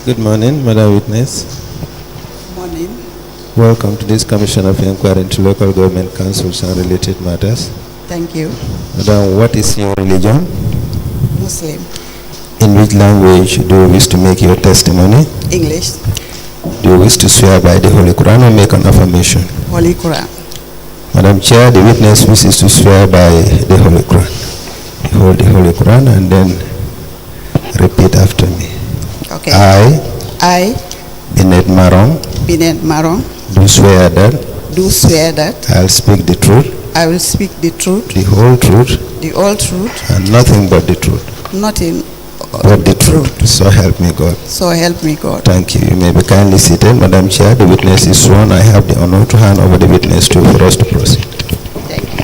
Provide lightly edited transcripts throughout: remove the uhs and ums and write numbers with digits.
Good morning, Madam Witness. Morning. Welcome to this Commission of Inquiry into Local Government Councils and Related Matters. Thank you. Madam, what is your religion? Muslim. In which language do you wish to make your testimony? English. Do you wish to swear by the Holy Quran or make an affirmation? Holy Quran. Madam Chair, the witness wishes to swear by the Holy Quran. Hold the Holy Quran and then repeat after me. Okay. I, Binet Marong, Binet Marong, do swear that I'll speak the truth, I will speak the truth, the whole truth, and nothing but the truth. Nothing But the truth. So help me God. So help me God. Thank you. You may be kindly seated. Madam Chair, the witness is sworn. I have the honor to hand over the witness to for us to proceed. Thank you.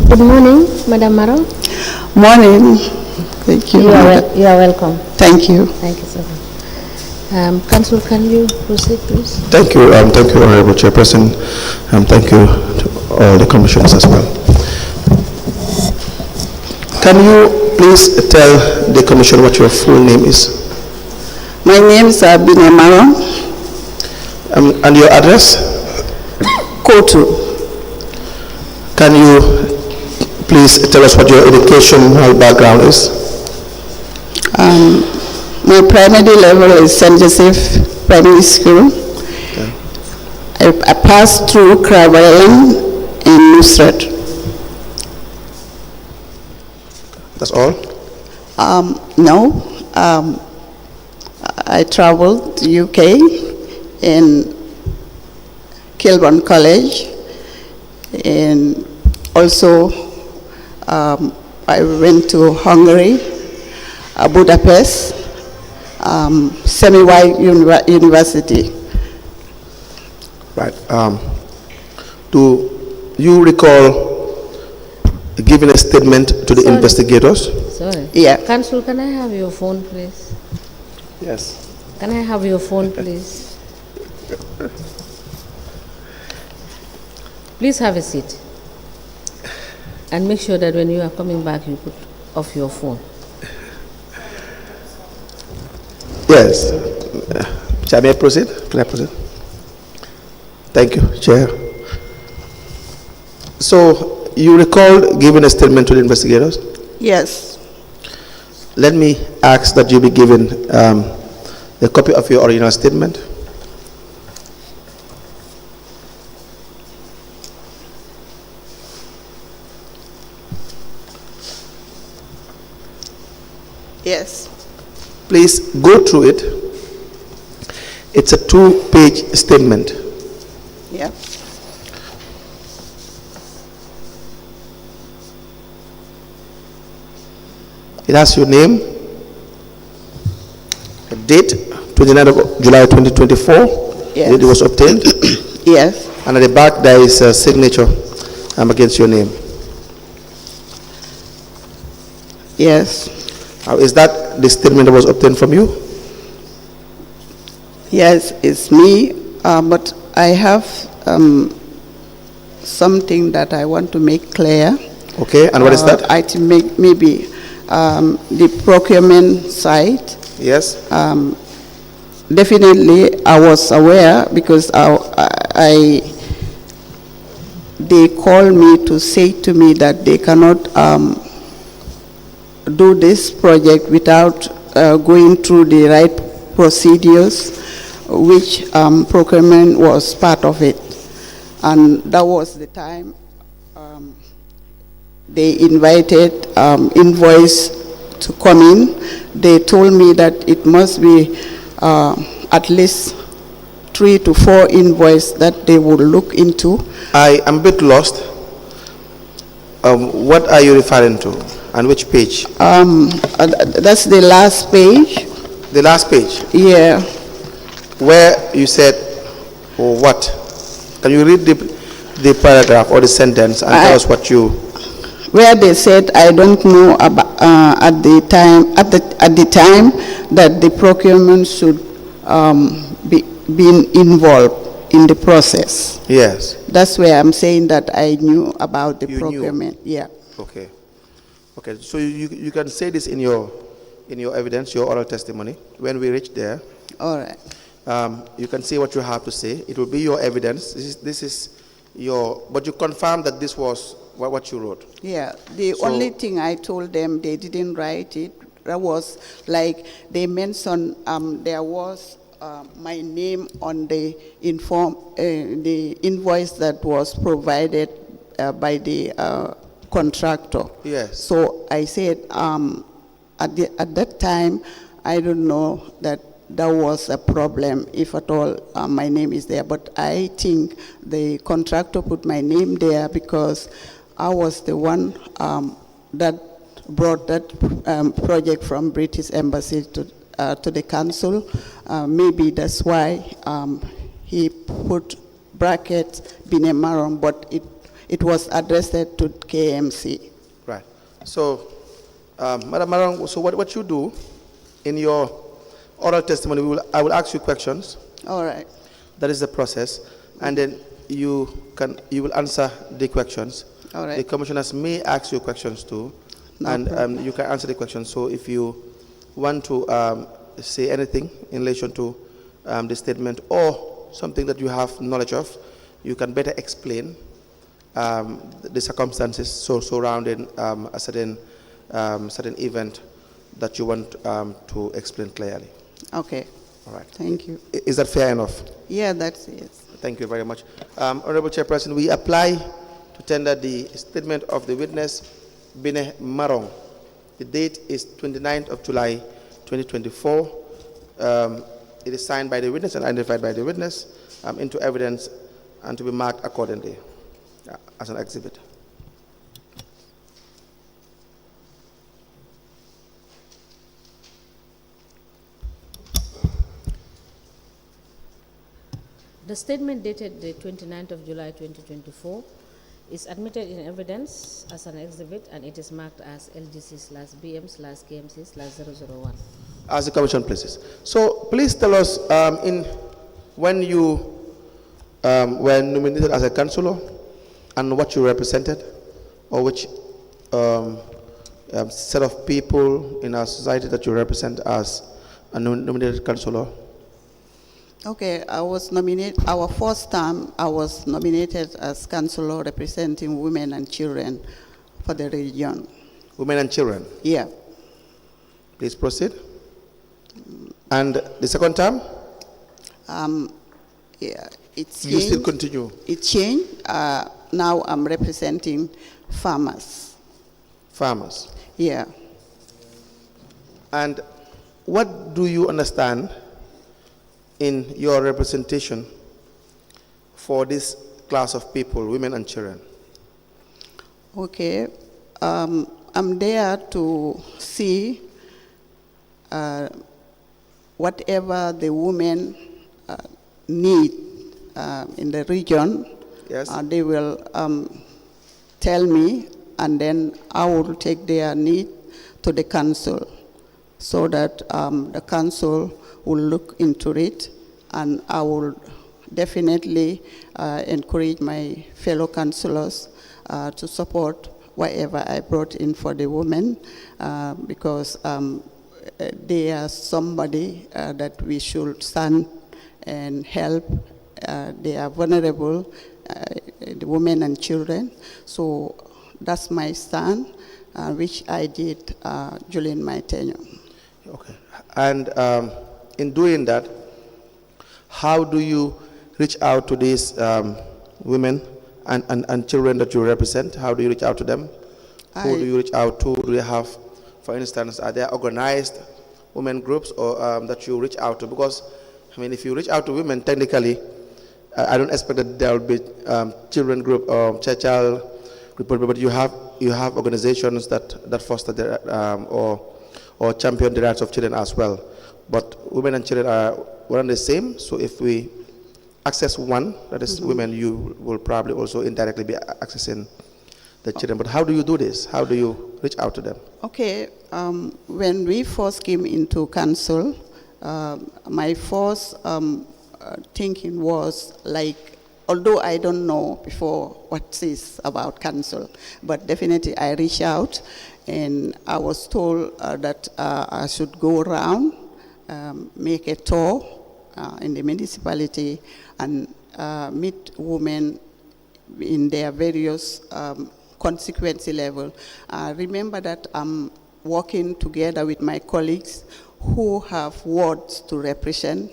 Good morning, Madam Marong. Morning. Thank you. You are welcome. Thank you. Thank you so much. Council, can you proceed, please? Thank you, Honorable Chairperson. Thank you to all the commissioners as well. Can you please tell the commission what your full name is? My name is Binet Marong. And your address? Kotu. Can you please tell us what your educational background is? My primary level is St. Joseph Primary School. Okay. I passed through Cravalan in Nusrat. That's all? No. I traveled to UK in Kilburn College, and also I went to Hungary, Budapest, semi-wide university. Right. Do you recall giving a statement to the investigators? Sorry. Yeah. Council, can I have your phone, please? Yes. Can I have your phone, please? Please have a seat. And make sure that when you are coming back, you put off your phone. Yes. Chair, may I proceed? Can I proceed? Thank you, Chair. So, you recall giving a statement to the investigators? Yes. Let me ask that you be given a copy of your original statement. Yes. Please go through it. It's a 2-page statement. Yeah. It has your name, a date, 29th of July 2024, Yes. it was obtained, Yes. and at the back there is a signature against your name. Yes. Is that the statement that was obtained from you? Yes, it's me, but I have something that I want to make clear. Okay, and what is that? I think maybe the procurement side. Yes. Definitely, I was aware because they called me to say to me that they cannot do this project without going through the right procedures, which procurement was part of it. And that was the time they invited invoice to come in. They told me that it must be at least 3 to 4 invoices that they would look into. I am a bit lost. What are you referring to? And which page? That's the last page. The last page? Yeah. Where you said or what? Can you read the paragraph or the sentence and tell us what you? Where they said, I don't know about, at the time that the procurement should be involved in the process. Yes. That's where I'm saying that I knew about the You knew. procurement. Yeah. Okay. Okay. So you can say this in your evidence, your oral testimony. When we reach there, All right. you can say what you have to say. It will be your evidence. This is your. But you confirm that this was what you wrote. Yeah. The only thing I told them, they didn't write it. That was like they mentioned there was my name on the invoice that was provided by the contractor. Yes. So I said at that time I don't know that was a problem, if at all my name is there. But I think the contractor put my name there because I was the one that brought that project from British Embassy to the council. Maybe that's why he put brackets Bine Maron, but it was addressed to K.M.C. Right. So, Madam Maron, so what you do in your oral testimony, I will ask you questions. All right. That is the process, and then you will answer the questions. All right. The commissioners may ask you questions too, No and problem. you can answer the questions. So if you want to say anything in relation to the statement or something that you have knowledge of, you can better explain the circumstances surrounding a certain event that you want to explain clearly. Okay. All right. Thank you. Is that fair enough? Yeah, that's it. Thank you very much. Honorable Chairperson, we apply to tender the statement of the witness, Bine Marong. The date is 29th of July, 2024. It is signed by the witness and identified by the witness into evidence and to be marked accordingly as an exhibit. The statement dated the 29th of July 2024 is admitted in evidence as an exhibit, and it is marked as LGC/BM/KMC/001. As the commission places. So please tell us when you were nominated as a councillor and what you represented, or which set of people in our society that you represent as a nominated councillor. Okay, I was nominated, our first term, I was nominated as councillor representing women and children for the region. Women and children. Yeah. Please proceed. And the second term? Yeah, it's You still continue? It changed. Now I'm representing farmers. Farmers. Yeah. And what do you understand in your representation for this class of people, women and children? Okay. I'm there to see whatever the women need in the region. Yes. They will tell me, and then I will take their need to the council so that the council will look into it, and I will definitely encourage my fellow councillors to support whatever I brought in for the women, because they are somebody that we should stand and help. They are vulnerable, the women and children. So that's my stand, which I did during my tenure. Okay. And in doing that, how do you reach out to these women and children that you represent? How do you reach out to them? Who do you reach out to? Do they have, for instance, are there organized women groups or that you reach out to? Because, I mean, if you reach out to women, technically, I don't expect that there will be children group or child group, but you have organizations that foster the, or champion the rights of children as well. But women and children are one and the same. So if we access one, that is women, you will probably also indirectly be accessing the children. But how do you do this? How do you reach out to them? Okay, when we first came into council, my first thinking was like, although I don't know before what is about council, but definitely I reached out and I was told that I should go around, make a tour in the municipality and meet women in their various consequence level. Remember that I'm working together with my colleagues who have wards to represent,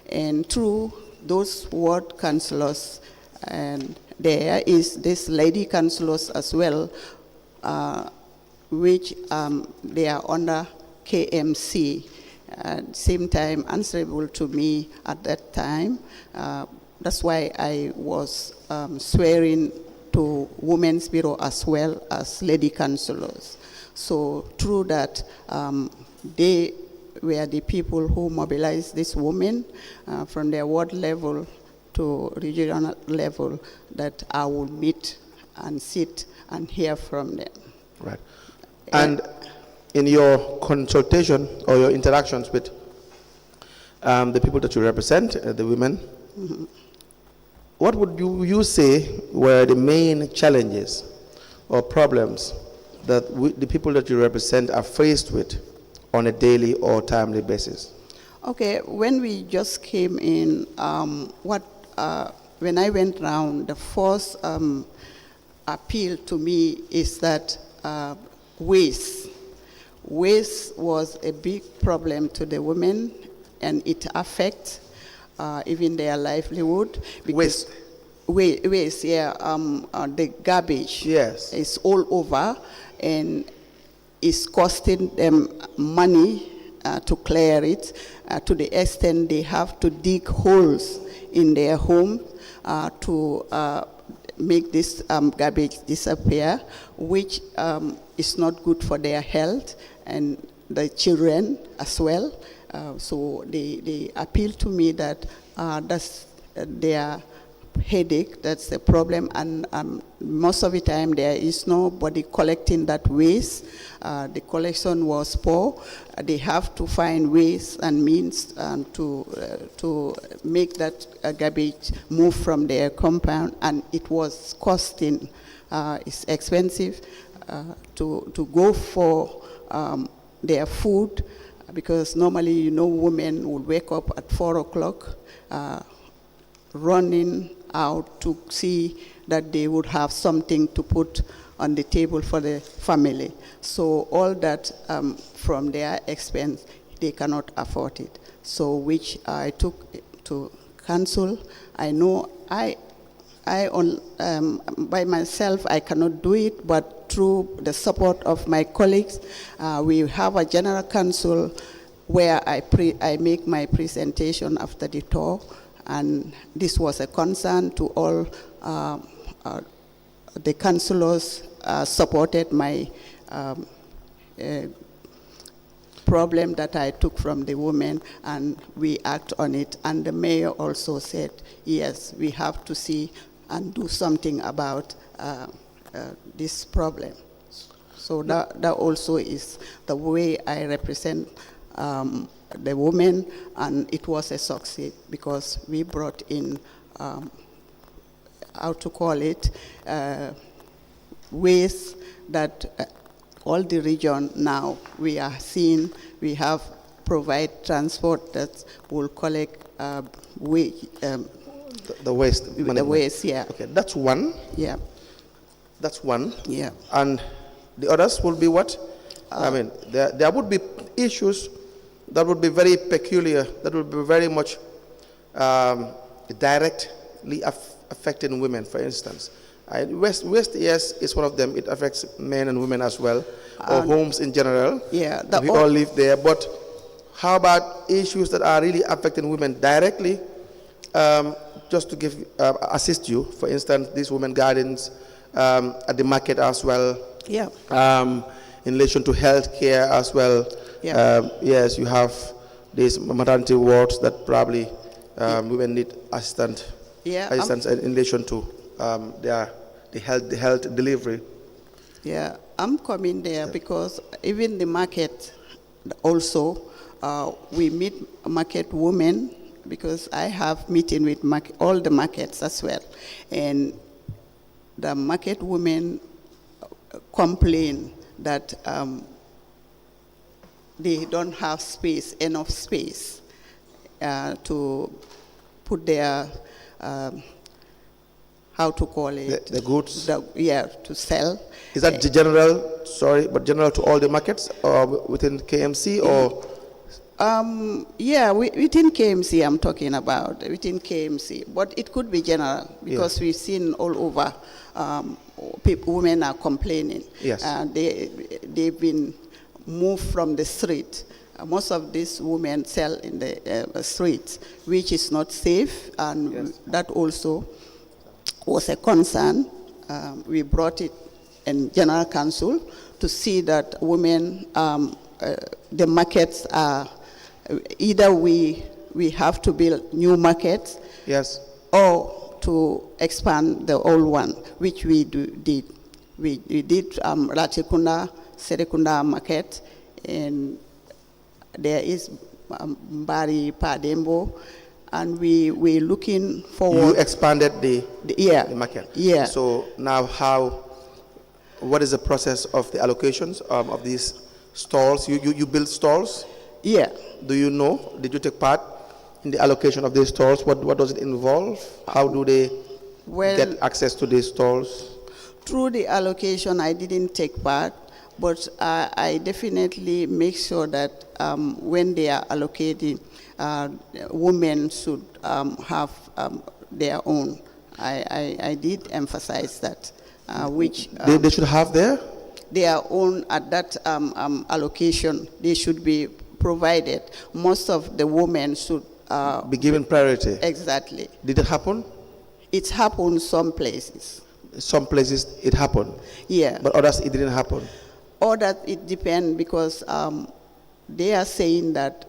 and through those ward councillors, and there is this lady councillors as well, which they are under K.M.C. At the same time answerable to me at that time. That's why I was swearing to Women's Bureau as well as lady councillors. So through that, they were the people who mobilized these women from their ward level to regional level, that I will meet and sit and hear from them. Right. And in your consultation or your interactions with the people that you represent, the women, what would you say were the main challenges or problems that the people that you represent are faced with on a daily or timely basis? Okay, when we just came in, when I went round, the first appeal to me is that waste. Waste was a big problem to the women, and it affects even their livelihood. Waste? Waste, yeah. The garbage, yes, is all over, and it's costing them money to clear it, to the extent they have to dig holes in their home to make this garbage disappear, which is not good for their health and the children as well. So they appeal to me that that's their headache, that's the problem, and most of the time there is nobody collecting that waste. The collection was poor. They have to find ways and means to make that garbage move from their compound, and it was costing, it's expensive to go for their food, because normally, women would wake up at 4 o'clock running out to see that they would have something to put on the table for the family. So all that from their expense, they cannot afford it. So which I took to council. I know I by myself I cannot do it, but through the support of my colleagues, we have a general council where I make my presentation after the tour. And this was a concern to all the councillors supported my problem that I took from the women, and we act on it. And the mayor also said, yes, we have to see and do something about this problem. So that also is the way I represent the women, and it was a success because we brought in, how to call it, ways that all the region now we are seeing. We have provide transport that will collect the waste. The waste, yeah. Okay, that's one. Yeah. That's one. Yeah. And the others will be what? I mean, there would be issues that would be very peculiar, that would be very much directly affecting women, for instance. Waste, yes, is one of them. It affects men and women as well, or homes in general. Yeah. We all live there. But how about issues that are really affecting women directly? Just to give assist you, for instance, these women gardens at the market as well. Yeah. In relation to health care as well. Yeah. Yes, you have these maternity wards that probably women need assistance Yeah, assistance in relation to the health delivery? yeah, I'm coming there because even the market also, we meet market women because I have meeting with all the markets as well. And the market women complain that they don't have enough space to put their, how to call it? The goods? To sell. Is that general, sorry, but general to all the markets or within KMC or? Within KMC I'm talking about, within KMC. But it could be general because we've seen all over women are complaining. Yes. They've been moved from the street. Most of these women sell in the streets, which is not safe, and that also was a concern. We brought it in General Council to see that women, the markets are, either we have to build new markets, or to expand the old one, which we did. We did Rachikunda, Serekunda market, and there is Mbari Padembo, and we're looking forward. You expanded the market. Yeah. So now what is the process of the allocations of these stalls? You build stalls? Yeah. Do you know, did you take part in the allocation of these stalls? What does it involve? How do they get access to these stalls? Through the allocation, I didn't take part, but I definitely make sure that when they are allocating, women should have their own. I did emphasize that, which they should have their own at that allocation. They should be provided. Most of the women should be given priority. Exactly. Did it happen? It's happened some places. Some places it happened. Yeah. But others it didn't happen. Others it depends because they are saying that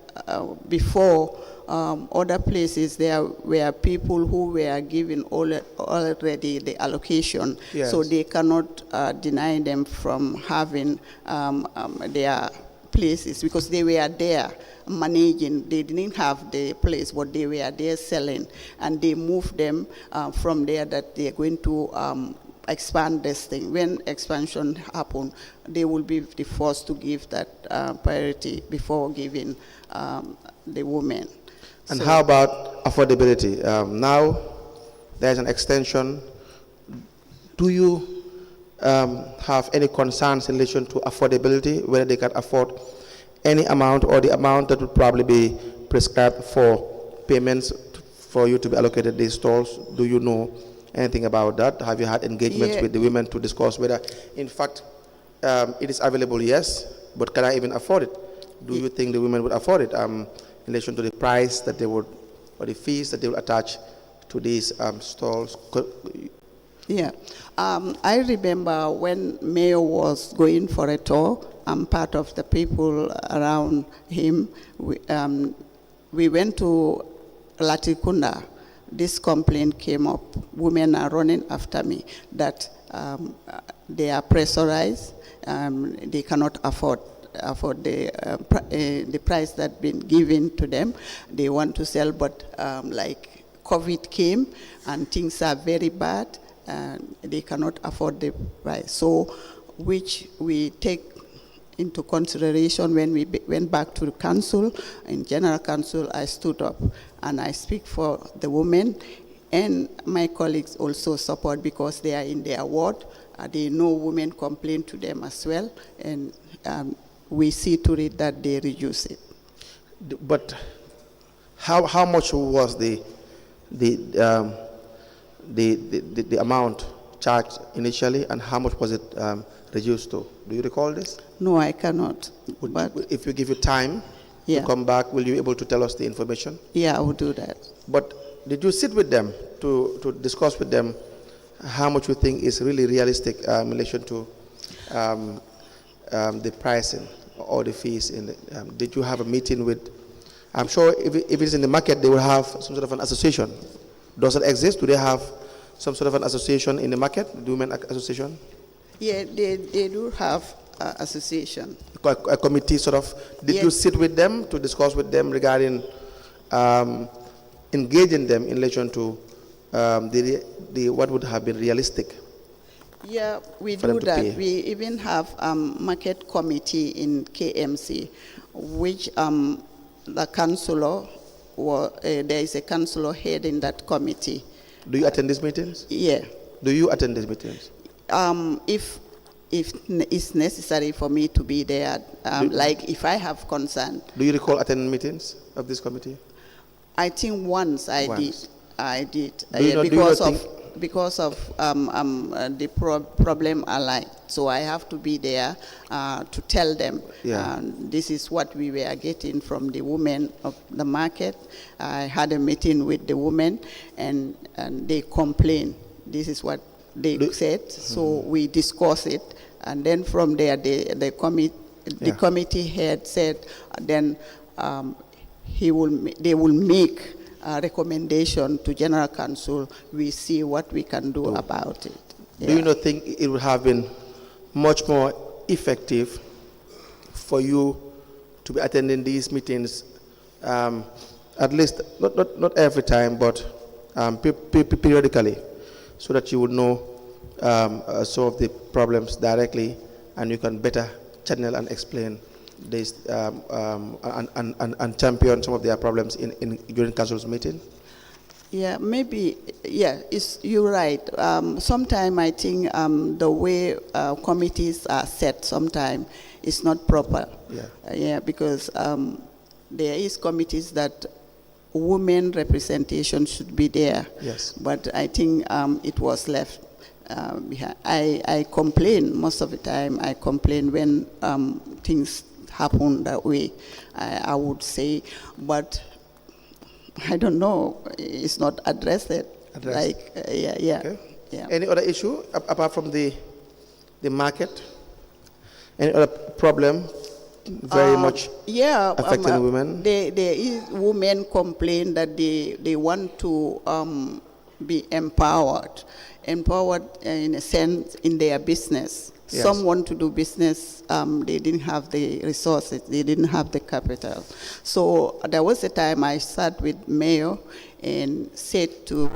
before other places there were people who were given already the allocation, so they cannot deny them from having their places because they were there managing. They didn't have the place, but they were there selling, and they moved them from there that they're going to expand this thing. When expansion happen, they will be the first to give that priority before giving the women. And how about affordability? Now there's an extension. Do you have any concerns in relation to affordability, whether they can afford any amount or the amount that would probably be prescribed for payments for you to be allocated these stalls? Do you know anything about that? Have you had engagements with the women to discuss whether, in fact, it is available? Yes, but can I even afford it? Do you think the women would afford it in relation to the price that they would, or the fees that they will attach to these stalls? Yeah, I remember when Mayor was going for a tour, I'm part of the people around him. We went to Latikunda. This complaint came up. Women are running after me that they are pressurized. They cannot afford the price that's been given to them. They want to sell, but like COVID came and things are very bad. They cannot afford the price. So, which we take into consideration when we went back to the council. In General Council, I stood up and I speak for the women, and my colleagues also support because they are in their ward. They know women complain to them as well, and we see to it that they reduce it. But how much was the amount charged initially, and how much was it reduced to? Do you recall this? No, I cannot. But if we give you time to come back, will you be able to tell us the information? Yeah, I will do that. But did you sit with them to discuss with them how much you think is really realistic in relation to the pricing or the fees? Did you have a meeting with, I'm sure if it's in the market, they will have some sort of an association. Does it exist? Do they have some sort of an association in the market, the women association? Yeah, they do have association. A committee sort of, did you Yes. sit with them to discuss with them regarding engaging them in relation to the what would have been realistic? Yeah, we For them do to that. pay. We even have market committee in K.M.C, which the councillor, there is a councillor head in that committee. Do you attend these meetings? Yeah. Do you attend these meetings? If it's necessary for me to be there, like if I have concern, Do you recall attending meetings of this committee? I think once I Once. did. I did Do you not- do you not because of the problem alike. So I have to be there to tell them Yeah. this is what we were getting from the women of the market. I had a meeting with the women, and they complained. This is what they said. So we discussed it, and then from there, the committee head said, then they will make a recommendation to General Council. We see what we can do about it. Do you not think it would have been much more effective for you to be attending these meetings, at least not every time, but periodically, so that you would know some of the problems directly, and you can better channel and explain this and champion some of their problems during council's meeting? Yeah, maybe. Yeah, you're right. Sometimes I think the way committees are set sometimes is not proper. Yeah. Because there is committees that women representation should be there. Yes. But I think it was left behind. I complain most of the time. I complain when things happen that way. I would say, but I don't know. It's not addressed. Like, yeah. Okay. Yeah. Any other issue apart from the market? Any other problem very much affecting women? There is women complain that they want to be empowered in a sense in their business. Yes. Some want to do business, they didn't have the resources, they didn't have the capital. So there was a time I sat with Mayor and said to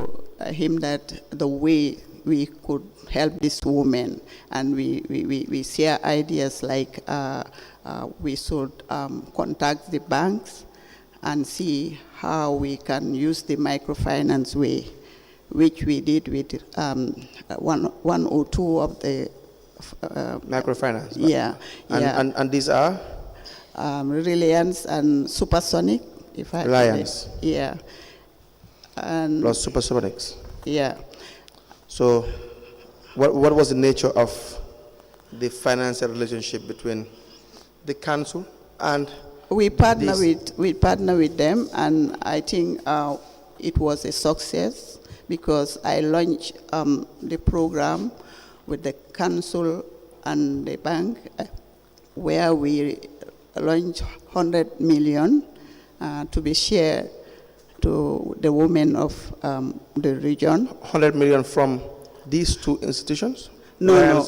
him that the way we could help this woman, and we share ideas like we should contact the banks and see how we can use the microfinance way, which we did with 102 of the Microfinance. Yeah. And these are? Reliance and Supersonic. Reliance. Yeah. And Plus Supersonics. yeah. So what was the nature of the financial relationship between the council and We partner this? with them, and I think it was a success because I launched the program with the council and the bank, where we launched 100 million to be shared to the women of the region. 100 million from these two institutions? No.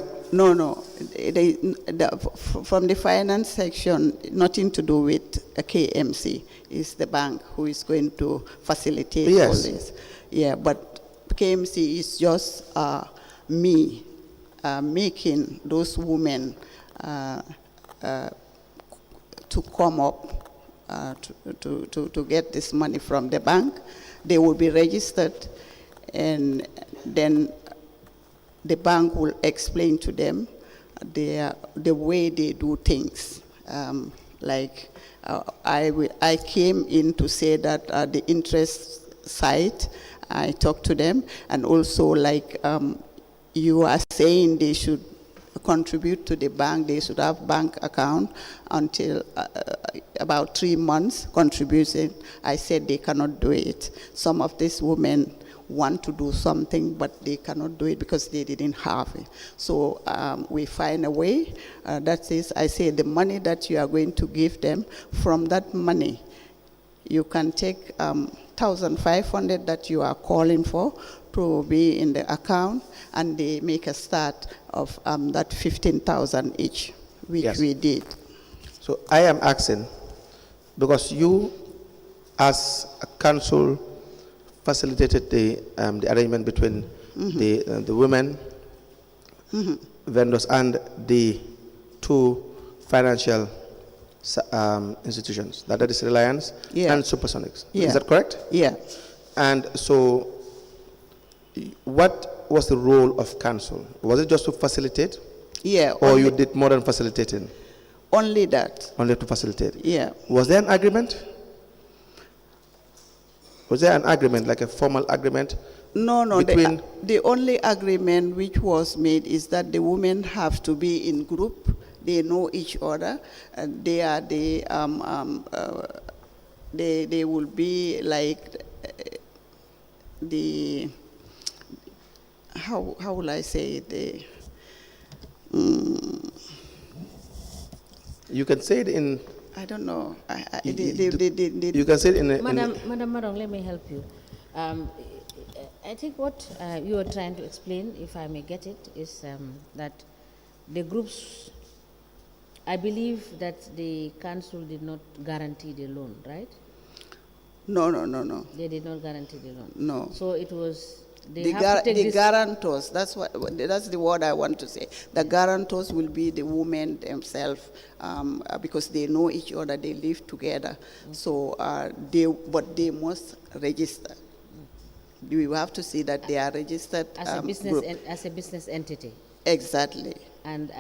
From the finance section, nothing to do with K.M.C. It's the bank who is going to facilitate all this. Yeah, but K.M.C. is just me making those women to come up to get this money from the bank. They will be registered, and then the bank will explain to them the way they do things. I came in to say that the interest side, I talked to them, and also you are saying they should contribute to the bank, they should have bank account until about 3 months contribution. I said they cannot do it. Some of these women want to do something, but they cannot do it because they didn't have it. So we find a way. That is, I say the money that you are going to give them, from that money, you can take 1,500 that you are calling for to be in the account, and they make a start of that 15,000 each, which Yes. we did. So I am asking, because you, as a council, facilitated the arrangement between the women vendors and the two financial institutions, that is Reliance Yeah. and Supersonics. Yeah. Is that correct? Yeah. And so, what was the role of council? Was it just to facilitate, Yeah. or you did more than facilitating? Only that. Only to facilitate. Yeah. Was there an agreement? Was there an agreement, like a formal agreement? No, Between- the only agreement which was made is that the women have to be in group. They know each other. And they are they will be like the how will I say it? You can say it in. I don't know. You can say it in. Madam Marong, let me help you. I think what you are trying to explain, if I may get it, is that the groups, I believe that the council did not guarantee the loan, right? No. They did not guarantee the loan. No. So it was, they The, have to take this. guarantors, that's the word I want to say. The guarantors will be the women themselves, because they know each other, they live together. So but they must register. You have to see that they are registered As a business, group. as a business entity. Exactly. And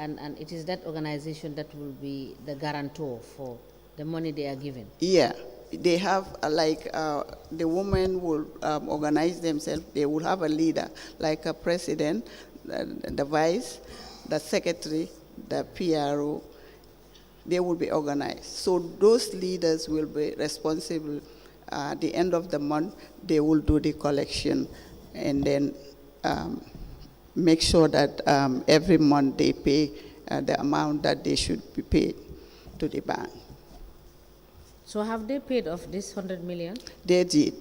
it is that organization that will be the guarantor for the money they are given. Yeah. They have the women will organize themselves. They will have a leader, like a president, the vice, the secretary, the PRO. They will be organized. So those leaders will be responsible. At the end of the month, they will do the collection, and then make sure that every month they pay the amount that they should be paid to the bank. So have they paid off this 100 million? They did.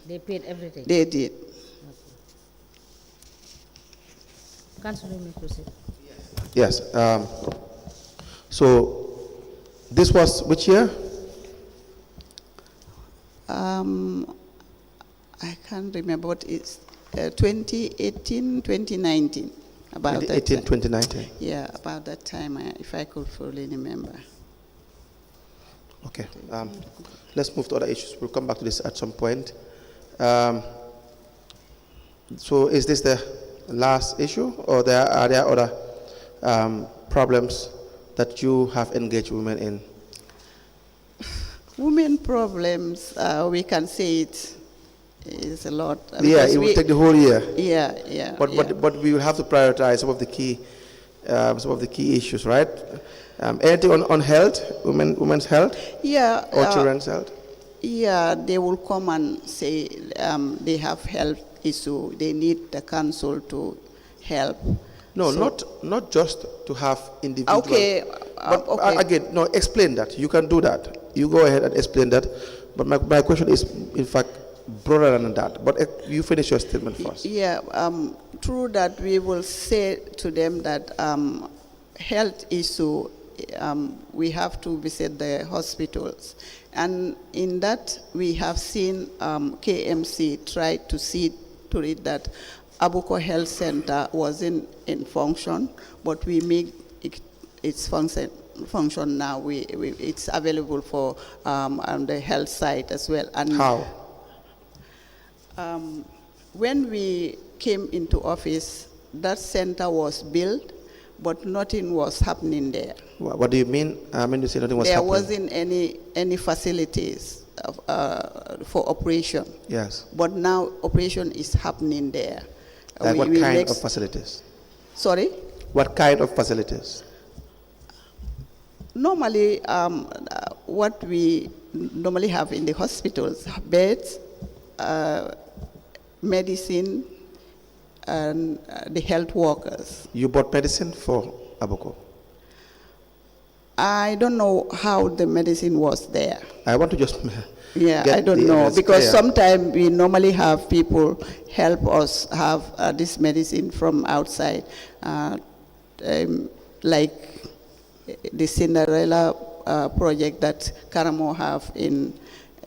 They paid everything? They did. Councillor, you may proceed. Yes. So this was which year? I can't remember what it's 2018, 2019. About 2018, that time. 2019. Yeah, about that time, if I could fully remember. Okay. Let's move to other issues. We'll come back to this at some point. So is this the last issue, or are there other problems that you have engaged women in? Women problems, we can say it is a lot. Yeah, it will take the whole year. Yeah. But we will have to prioritize some of the key issues, right? Anything on health, women's health, Yeah. or children's health? Yeah, they will come and say they have health issue. They need the council to help. No, So- not just to have individual. Okay. But Okay. again, no, explain that. You can do that. You go ahead and explain that. But my question is, in fact, broader than that. But you finish your statement first. Yeah, through that we will say to them that health issue, we have to visit the hospitals. And in that, we have seen K.M.C. try to see to it that Abuko Health Center wasn't in function, but we make its function now. It's available for on the health site as well. And How? when we came into office, that center was built, but nothing was happening there. What do you mean? When you say nothing was There happening? wasn't any facilities for operation. Yes. But now operation is happening there. Like what kind make- of facilities? Sorry? What kind of facilities? Normally, what we normally have in the hospitals, beds, medicine, and the health workers. You bought medicine for Aboko? I don't know how the medicine was there. I want to just Yeah, get I don't the know, evidence because clear. sometimes we normally have people help us have this medicine from outside, like the Cinderella project that Karamo have in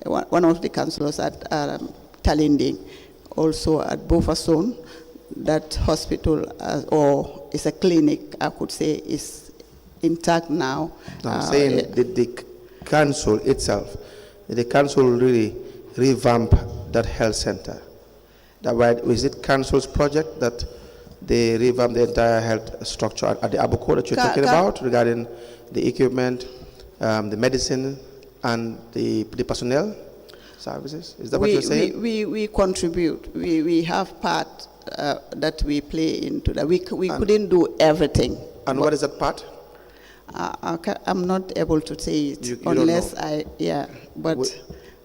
one of the councillors at Talinding, also at Beaufasson. That hospital, or is a clinic, I could say, is intact now. No, I'm saying the council itself, the council really revamp that health center. That right? Is it council's project that they revamp the entire health structure at the Abuko that you're talking about, regarding the equipment, the medicine, and the personnel services? Is that what you're saying? We contribute. We have part that we play into that. We couldn't do everything. And what is that part? I'm not able to say it You unless don't know. but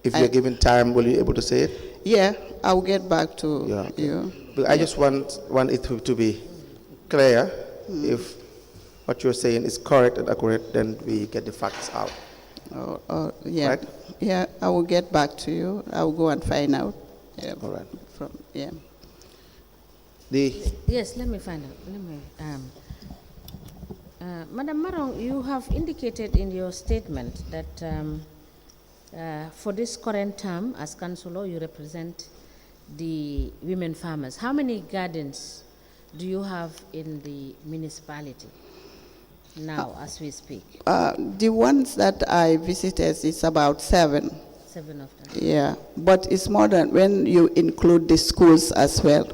if you're given time, will you be able to say it? Yeah, I'll get back to you. But I just want it to be clear. If what you're saying is correct and accurate, then we get the facts out. Yeah, right? Yeah, I will get back to you. I will go and find out. All right. Yes, let me find out. Let me. Madam Marong, you have indicated in your statement that for this current term as councillor, you represent the women farmers. How many gardens do you have in the municipality now, as we speak? The ones that I visited, it's about 7. 7 of them. Yeah, but it's more than when you include the schools as well.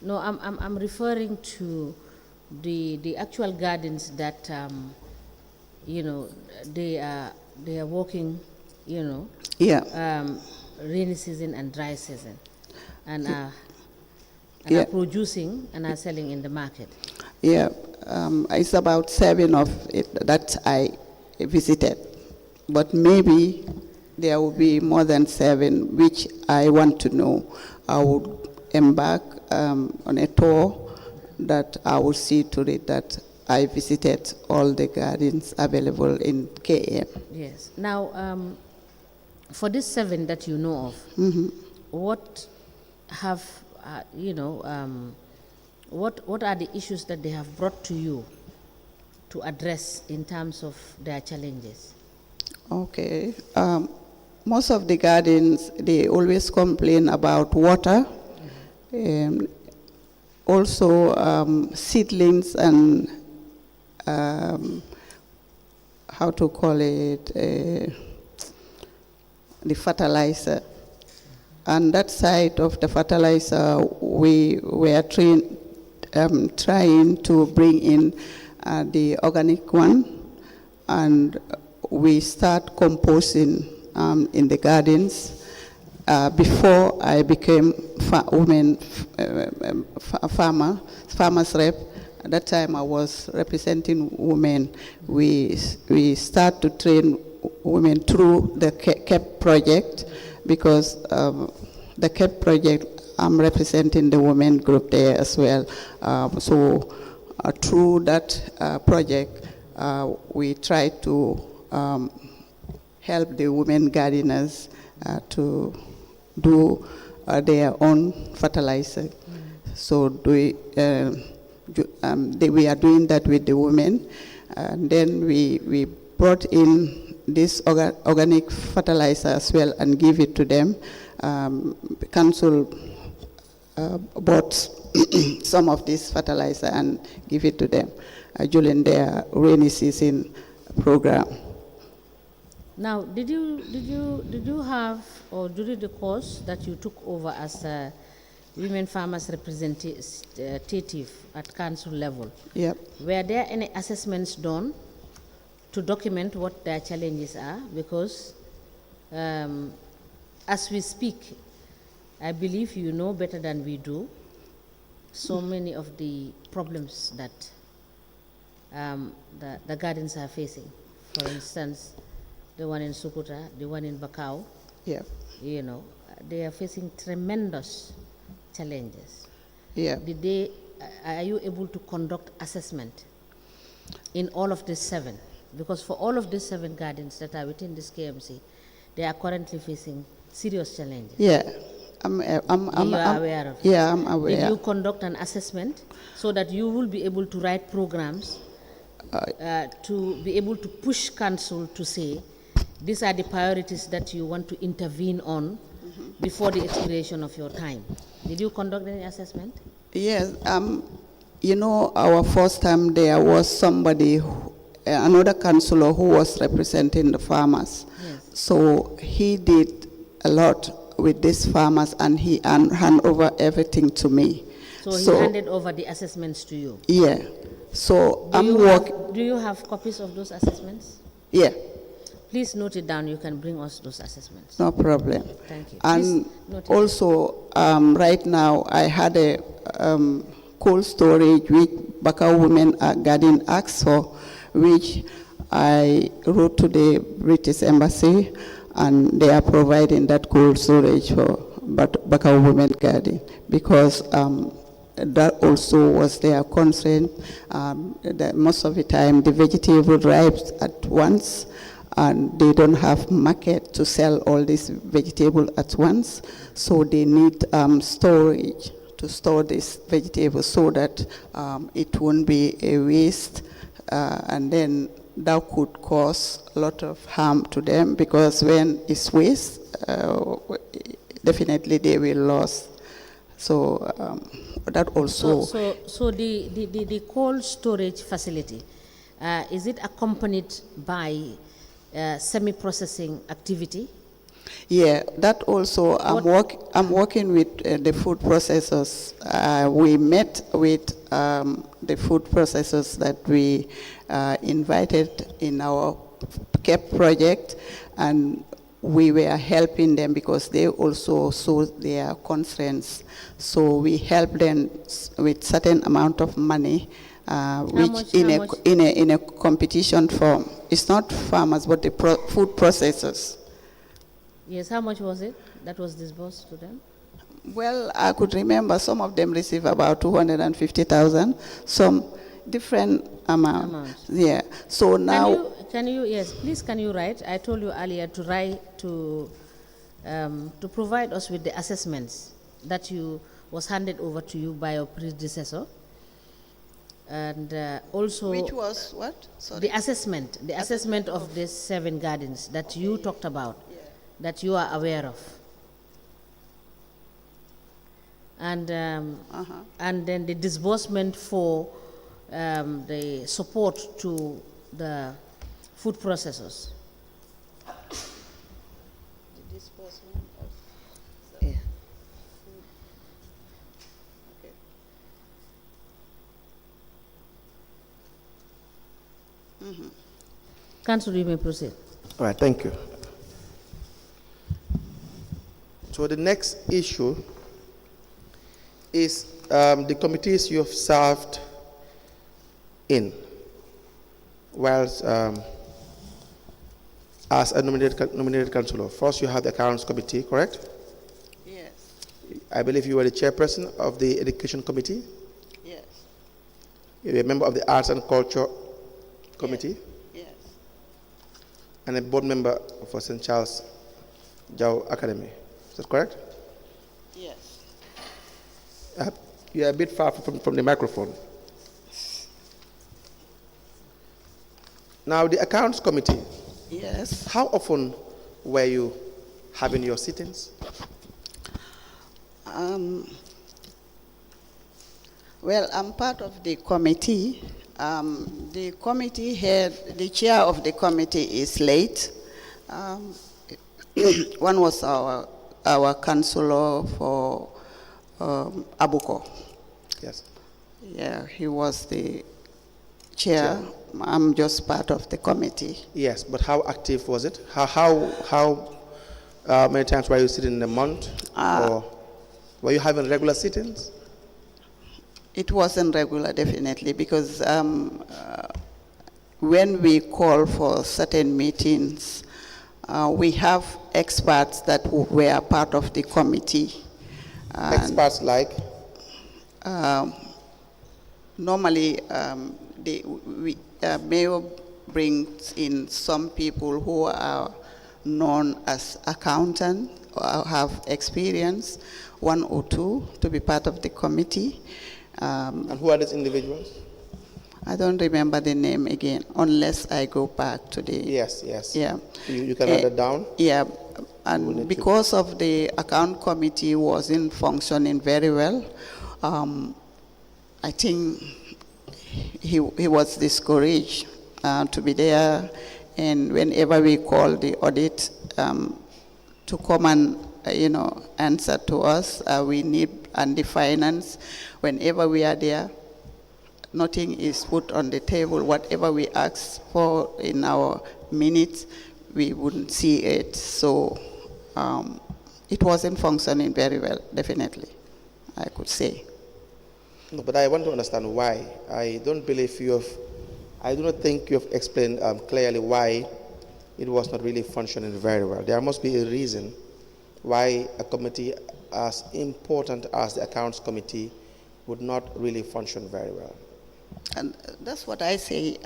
No, I'm referring to the actual gardens that you know, they are working, you know. Yeah. Rainy season and dry season, and are producing and are selling in the market. Yeah, it's about 7 of it that I visited, but maybe there will be more than 7, which I want to know. I would embark on a tour that I will see to it that I visited all the gardens available in KM. Yes. Now, for this 7 that you know of, what have you know? What are the issues that they have brought to you to address in terms of their challenges? Okay. Most of the gardens, they always complain about water, also seedlings and how to call it, the fertilizer. And that side of the fertilizer, we were trying to bring in the organic one, and we start composting in the gardens. Before I became farmers rep, at that time I was representing women. We start to train women through the KEP project, because the KEP project, I'm representing the women group there as well. So through that project, we try to help the women gardeners to do their own fertilizer. So we are doing that with the women. And then we brought in this organic fertilizer as well and give it to them. Council bought some of this fertilizer and give it to them during their rainy season program. Now, did you have, or during the course that you took over as a women farmers representative at council level, yep, were there any assessments done to document what their challenges are? Because as we speak, I believe you know better than we do so many of the problems that the gardens are facing. For instance, the one in Sukuta, the one in Bakau, yep, you know, they are facing tremendous challenges. Yeah. Are you able to conduct assessment in all of the 7? because for all of these 7 gardens that are within this KMC, they are currently facing serious challenges. Yeah, You are aware of it. Yeah, I'm aware. Did you conduct an assessment so that you will be able to write programs to be able to push council to say, these are the priorities that you want to intervene on before the expiration of your time? Did you conduct any assessment? Yes, you know, our first time there was somebody, another councillor who was representing the farmers. Yes. So he did a lot with these farmers, and he hand over everything to me. So he handed over the assessments to you? Yeah. So do you have copies of those assessments? Yeah. Please note it down. You can bring us those assessments. No problem. Thank you. And Please note it also, right now, I had a cold storage which Baka Women Garden asked for, which I wrote to the British Embassy, and they are providing that cold storage for Baka Women Garden, because that also was their concern. That most of the time the vegetable ripes at once, and they don't have market to sell all this vegetable at once, so they need storage to store this vegetable so that it won't be a waste, and then that could cause a lot of harm to them, because when it's waste, definitely they will lose. So that also. So the cold storage facility, is it accompanied by semi-processing activity? Yeah, that also, I'm working with the food processors. We met with the food processors that we invited in our CAP project, and we were helping them because they also saw their concerns. So we helped them with certain amount of money, which in a competition form. It's not farmers, but the food processors. Yes, how much was it that was disbursed to them? Well, I could remember some of them receive about 250,000, some different amounts. Yeah. So now. Yes, please can you write? I told you earlier to write to provide us with the assessments that was handed over to you by your predecessor. And also. Which was what? Sorry. The assessment of these 7 gardens that you talked about. That you are aware of, and then the disbursement for the support to the food processors. The disbursement of yeah. Okay. Council, you may proceed. All right, thank you. So the next issue is the committees you have served in whilst as a nominated councillor. First, you have the Accounts Committee, correct? Yes. I believe you were the chairperson of the Education Committee. Yes. You were a member of the Arts and Culture Committee. Yes. And a board member for St. Charles Jau Academy. Is that correct? Yes. You're a bit far from the microphone. Now, the Accounts Committee. Yes. How often were you having your sittings? Well, I'm part of the committee. The committee head, the chair of the committee is late. One was our councillor for Abuko. Yes. Yeah, he was the chair. I'm just part of the committee. Yes, but how active was it? How many times were you sitting in a month? Or were you having regular sittings? It wasn't regular, definitely, because when we call for certain meetings, we have experts that were part of the committee. Experts like? Normally, Mayor brings in some people who are known as accountants or have experience, one or two, to be part of the committee. And who are these individuals? I don't remember the name again, unless I go back to the... Yes. Yeah. You can write that down? Yeah, and because of the account committee wasn't functioning very well, I think he was discouraged to be there, and whenever we call the audit to come and answer to us, we need, and the finance, whenever we are there, nothing is put on the table. Whatever we ask for in our minutes, we wouldn't see it. So it wasn't functioning very well, definitely, I could say. No, but I want to understand why. I do not think you have explained clearly why it was not really functioning very well. There must be a reason why a committee as important as the accounts committee would not really function very well. And that's what I say.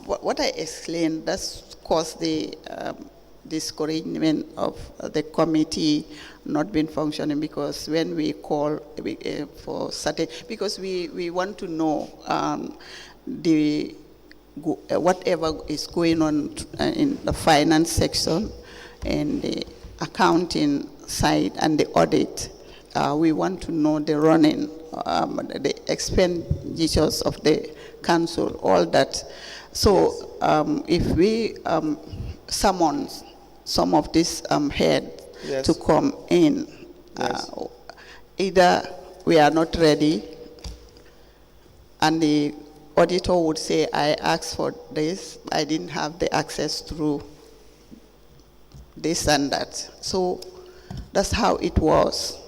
What I explained, that's caused the discouragement of the committee not been functioning, because when we call for certain, because we want to know whatever is going on in the finance section and the accounting side and the audit. We want to know the running, the expenditures of the council, all that. So if we summon some of these heads to come in, either we are not ready, and the auditor would say, I asked for this, I didn't have the access through this and that. So that's how it was.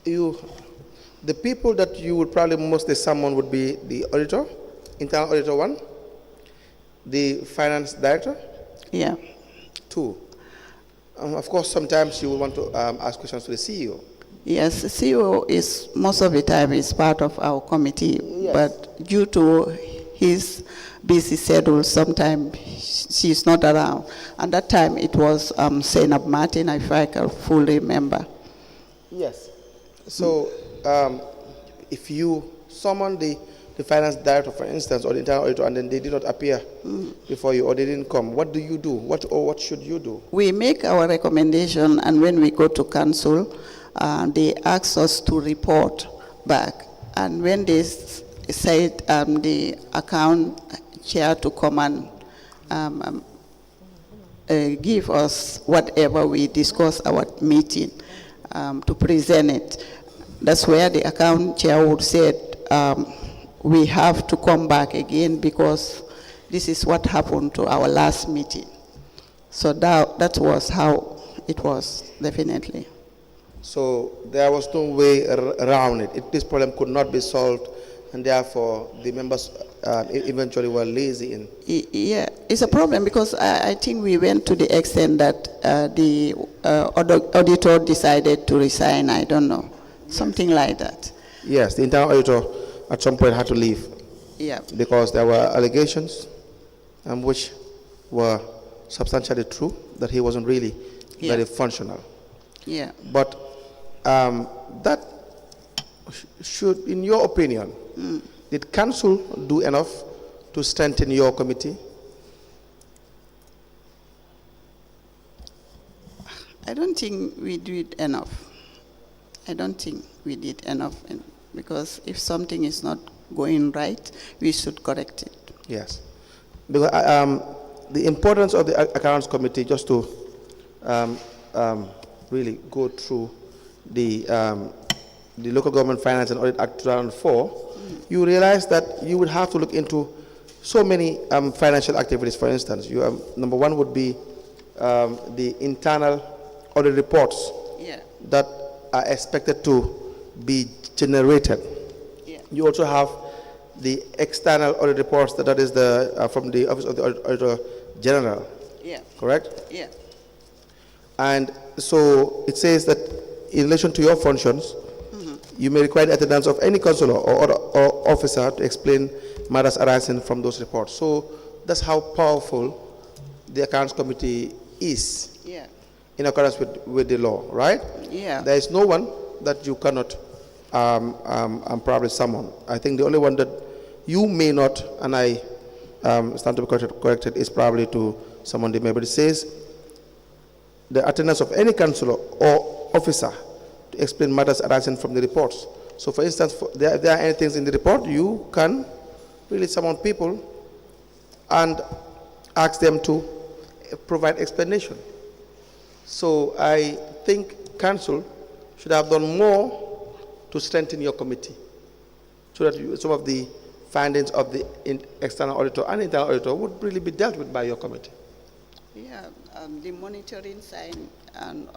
The people that you would probably mostly summon would be the auditor, internal auditor 1, the finance director, 2. Of course, sometimes you will want to ask questions to the CEO. Yes, the CEO is, most of the time, is part of our committee, but due to his busy schedule, sometimes she's not around. And that time it was Zainab Martin, if I can fully remember. Yes. So if you summon the finance director, for instance, or the internal auditor, and then they did not appear before you, or they didn't come, what do you do? What should you do? We make our recommendation, and when we go to council, they ask us to report back. And when they said the account chair to come and give us whatever we discuss our meeting, to present it, that's where the account chair would say, we have to come back again because this is what happened to our last meeting. So that was how it was, definitely. So there was no way around it. This problem could not be solved, and therefore the members eventually were lazy. Yeah, it's a problem because I think we went to the extent that the auditor decided to resign. I don't know, something like that. Yes, the internal auditor at some point had to leave. Yeah. Because there were allegations which were substantially true, that he wasn't really very functional. Yeah. But that should, in your opinion, did council do enough to strengthen your committee? I don't think we did enough. I don't think we did enough, because if something is not going right, we should correct it. Yes. Because the importance of the accounts committee, just to really go through the Local Government Finance and Audit Act 2004, you realize that you would have to look into so many financial activities. For instance, number one would be the internal audit reports that are expected to be generated. You also have the external audit reports, that is from the Office of the Auditor General. Correct? Yeah. And so it says that in relation to your functions, You may require the attendance of any councillor or officer to explain matters arising from those reports. So that's how powerful the accounts committee is. Yeah. In accordance with the law, right? Yeah. There is no one that you cannot probably summon. I think the only one that you may not, and I stand to be corrected, is probably to summon the member. It says the attendance of any councillor or officer to explain matters arising from the reports. So for instance, if there are any things in the report, you can really summon people and ask them to provide explanation. So I think council should have done more to strengthen your committee, so that some of the findings of the external auditor and internal auditor would really be dealt with by your committee. Yeah, the monitoring side and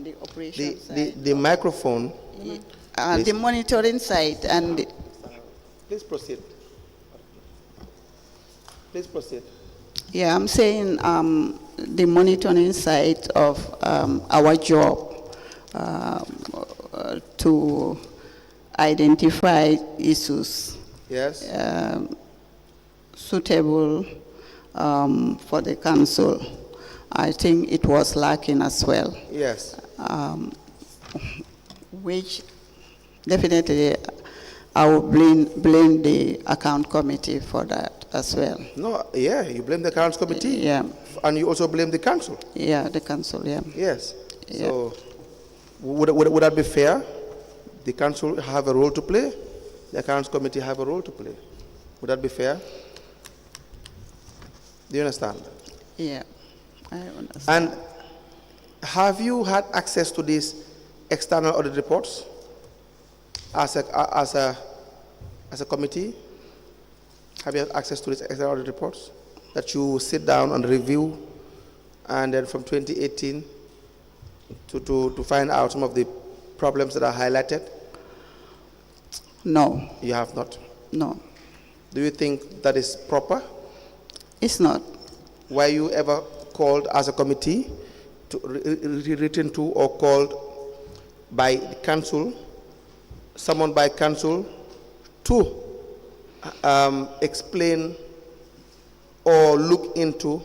the operation side. The microphone. The monitoring side and Please proceed. Please proceed. yeah, I'm saying the monitoring side of our job to identify issues Yes. suitable for the council. I think it was lacking as well, Yes. which definitely I will blame the account committee for that as well. No, yeah, you blame the accounts committee. Yeah. And you also blame the council. Yeah, the council, yeah. Yes. Yeah. So would that be fair? The council have a role to play. The accounts committee have a role to play. Would that be fair? Do you understand? Yeah, I understand. And have you had access to these external audit reports as a committee? Have you had access to these external audit reports that you sit down and review, and then from 2018 to find out some of the problems that are highlighted? No, You have not. no, Do you think that is proper? it's not. Were you ever called as a committee, written to or called by the council, summoned by council to explain or look into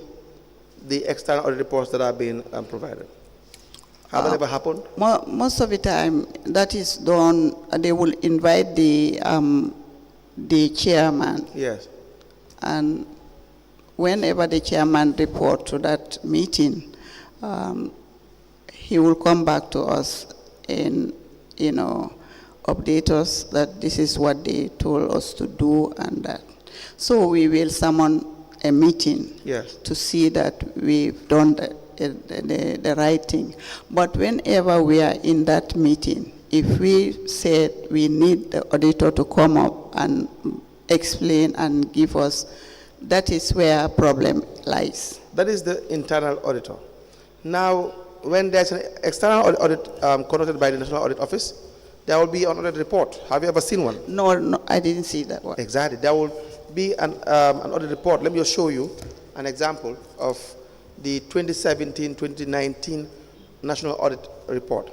the external audit reports that are being provided? Has that ever happened? Most of the time, that is done. They will invite the chairman, Yes. and whenever the chairman report to that meeting, he will come back to us and update us that this is what they told us to do and that. So we will summon a meeting. Yes. To see that we've done the right thing. But whenever we are in that meeting, if we said we need the auditor to come up and explain and give us, that is where problem lies. That is the internal auditor. Now, when there's an external audit conducted by the National Audit Office, there will be an audit report. Have you ever seen one? No, I didn't see that one. Exactly. There will be an audit report. Let me just show you an example of the 2017-2019 National Audit Report.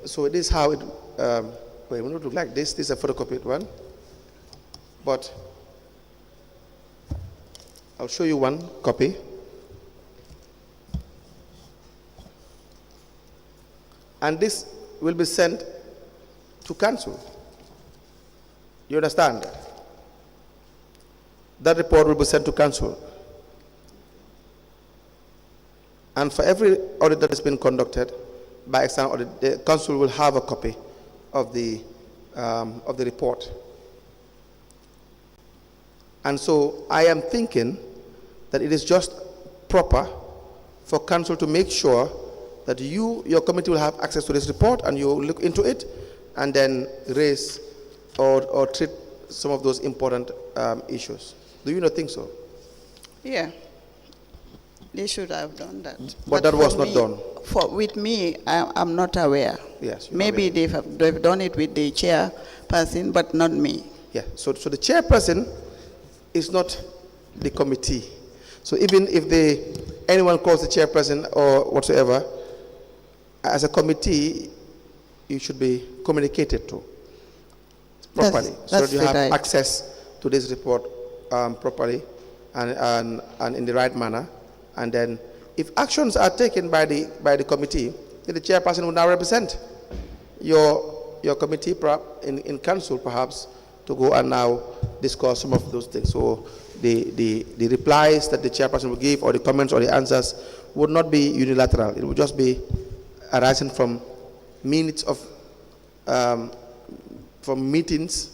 So this is how it, wait, it will not look like this. This is a photocopied one. But I'll show you one copy. And this will be sent to council. You understand? That report will be sent to council. And for every audit that has been conducted by external audit, the council will have a copy of the report. And so I am thinking that it is just proper for council to make sure that your committee will have access to this report, and you look into it and then raise or treat some of those important issues. Do you not think so? Yeah. They should have done that. But that was not done. With me, I'm not aware. Yes. you're Maybe aware. they've done it with the chairperson, but not me. Yeah. So the chairperson is not the committee. So even if anyone calls the chairperson or whatsoever, as a committee, you should be communicated to. properly, so that's that you the have right. access to this report properly and in the right manner. And then, if actions are taken by the committee, then the chairperson will now represent your committee in council, perhaps, to go and now discuss some of those things. So the replies that the chairperson will give, or the comments or the answers, would not be unilateral. It would just be arising from minutes of from meetings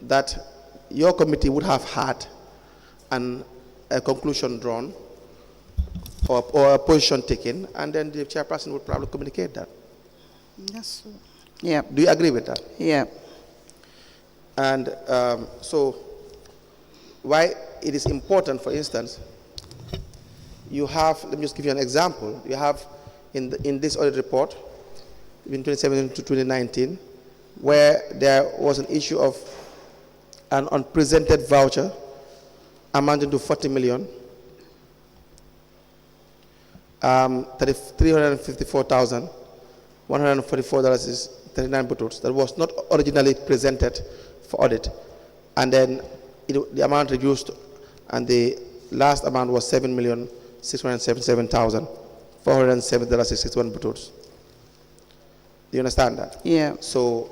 that your committee would have had, and a conclusion drawn, or a position taken, and then the chairperson would probably communicate that. That's true. Yeah. Do you agree with that? Yeah. And so, why it is important, for instance, you have, let me just give you an example. You have in this audit report, in 2017 to 2019, where there was an issue of an unpresented voucher amounting to 40 million, $354,144.39 that was not originally presented for audit, and then the amount reduced, and the last amount was $7,677,470.61. Do you understand that? Yeah. So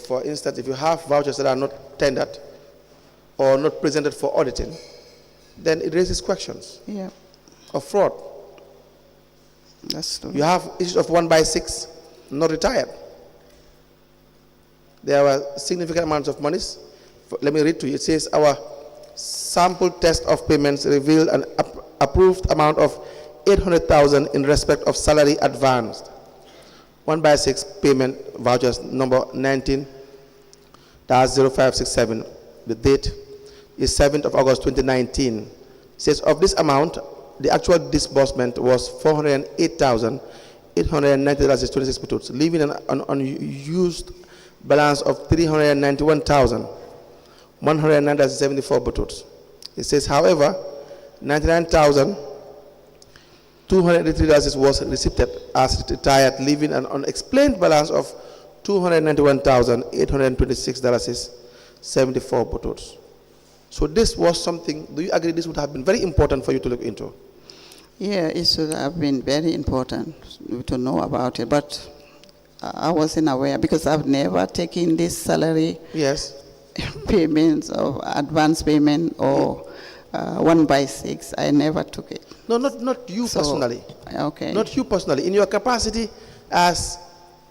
for instance, if you have vouchers that are not tendered or not presented for auditing, then it raises questions Yeah. of fraud. That's true. You have issues of 1/6 not retired. There were significant amounts of monies. Let me read to you. It says, our sample test of payments revealed an approved amount of 800,000 in respect of salary advanced. 1/6 payment vouchers number 19-0567. The date is 7th of August 2019. It says, of this amount, the actual disbursement was 408,890.26, leaving an unused balance of 391,109.74. It says, however, 99,283 was receipted as retired, leaving an unexplained balance of 291,826.74. So this was something, do you agree this would have been very important for you to look into? Yeah, it should have been very important to know about it, but I wasn't aware because I've never taken this salary Yes. payments or advance payment or 1/6. I never took it. No, not you So, personally. Okay. Not you personally. In your capacity as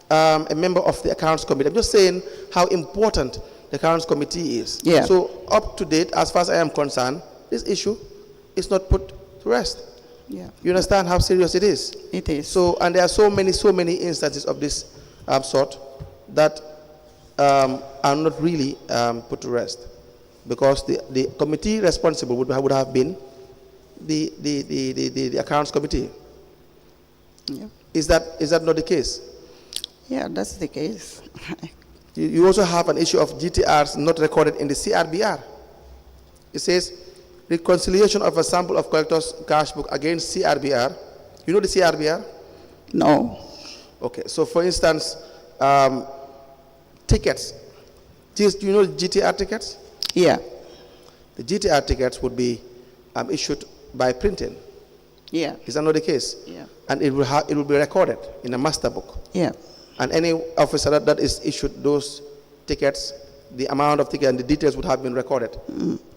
a member of the accounts committee, I'm just saying how important the accounts committee is. Yeah. So up to date, as far as I am concerned, this issue is not put to rest. Yeah. You understand how serious it is? It is. So, and there are so many instances of this sort that are not really put to rest, because the committee responsible would have been the accounts committee. Yeah. Is that not the case? Yeah, that's the case. You also have an issue of GTRs not recorded in the CRBR. It says reconciliation of a sample of collector's cash book against CRBR. You know the CRBR? No. Okay, so for instance, tickets. Do you know GTR tickets? Yeah. The GTR tickets would be issued by printing. Yeah. Is that not the case? Yeah. And it will be recorded in a master book. Yeah. And any officer that is issued those tickets, the amount of ticket and the details would have been recorded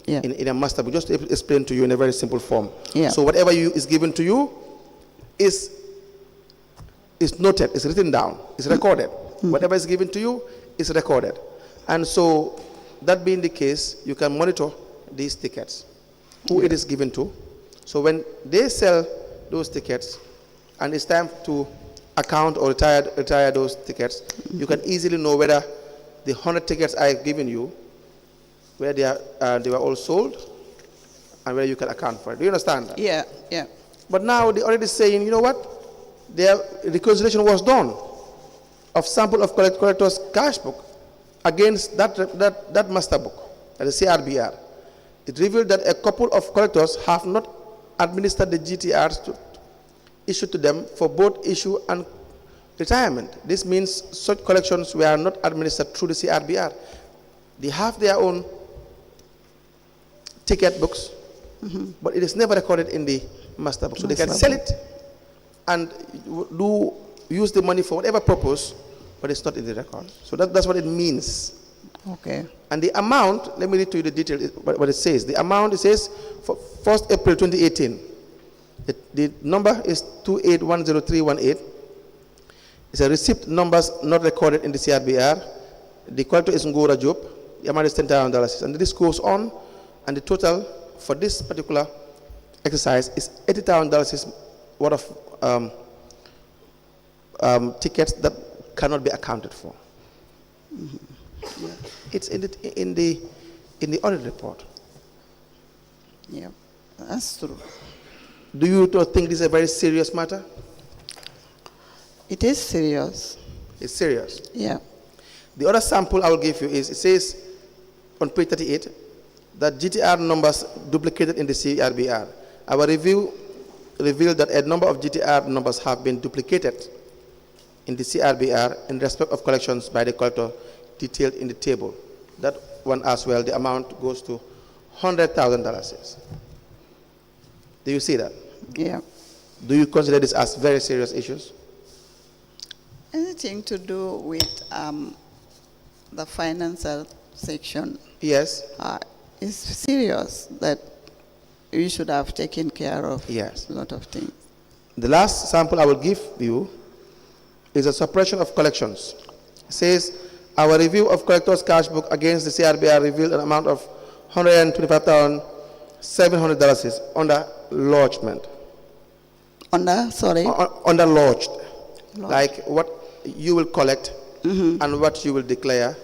Yeah. in a master book. Just to explain to you in a very simple form. Yeah. So whatever is given to you is noted, is written down, is recorded. Whatever is given to you is recorded. And so, that being the case, you can monitor these tickets, who it is given to. So when they sell those tickets, and it's time to account or retire those tickets, you can easily know whether the 100 tickets I've given you, where they were all sold, and where you can account for it. Do you understand that? Yeah. Yeah. But now they're already saying, you know what? Their reconciliation was done of sample of collector's cash book against that master book, that is CRBR. It revealed that a couple of collectors have not administered the GTRs issued to them for both issue and retirement. This means such collections were not administered through the CRBR. They have their own ticket books, but it is never recorded in the master book. So they can sell it and use the money for whatever purpose, but it's not in the record. So that's what it means. Okay. And the amount, let me read to you the detail, what it says. The amount, it says, for 1st April 2018, the number is 2810318. It's a receipt numbers not recorded in the CRBR. The collector is Ngora Job. The amount is $10,000. And this goes on, and the total for this particular exercise is $80,000 worth of tickets that cannot be accounted for. Yeah. It's in the audit report. Yeah, that's true. Do you think this is a very serious matter? It is serious. It's serious. Yeah. The other sample I will give you is, it says on page 38 that GTR numbers duplicated in the CRBR. Our review revealed that a number of GTR numbers have been duplicated in the CRBR in respect of collections by the collector detailed in the table. That one as well, the amount goes to $100,000. Do you see that? Yeah. Do you consider this as very serious issues? Anything to do with the financial section Yes. is serious, that we should have taken care of. Yes. A lot of things. The last sample I will give you is a suppression of collections. It says, our review of collectors' cash book against the CRBR revealed an amount of $125,700 under lodgement. Under, sorry? Under lodged. Like what you will collect and what you will declare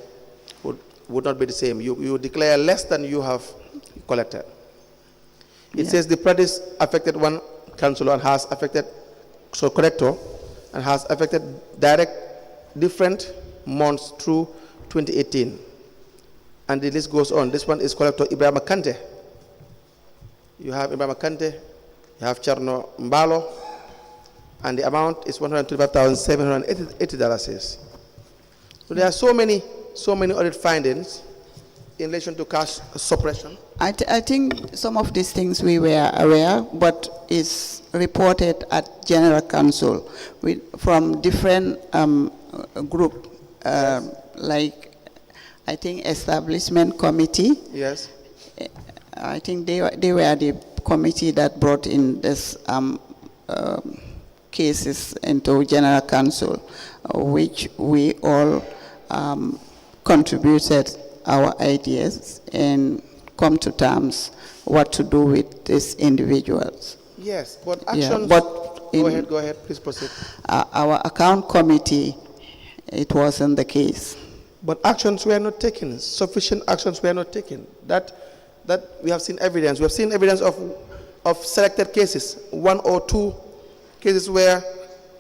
would not be the same. You declare less than you have collected. It says the practice affected one councillor and has affected, so collector, and has affected different months through 2018. And the list goes on. This one is collector Ibrahim Kante. You have Ibrahim Kante, you have Charno Mbalo, and the amount is $125,780. So there are so many audit findings in relation to cash suppression. I think some of these things we were aware, but it's reported at General Council from different group, like I think Establishment Committee. Yes. I think they were the committee that brought in this cases into General Council, which we all contributed our ideas and come to terms what to do with these individuals. Yes, but actions. Yeah, but go ahead, please proceed. Our account committee, it wasn't the case. But actions were not taken. Sufficient actions were not taken. That we have seen evidence. We have seen evidence of selected cases, 1 or 2 cases where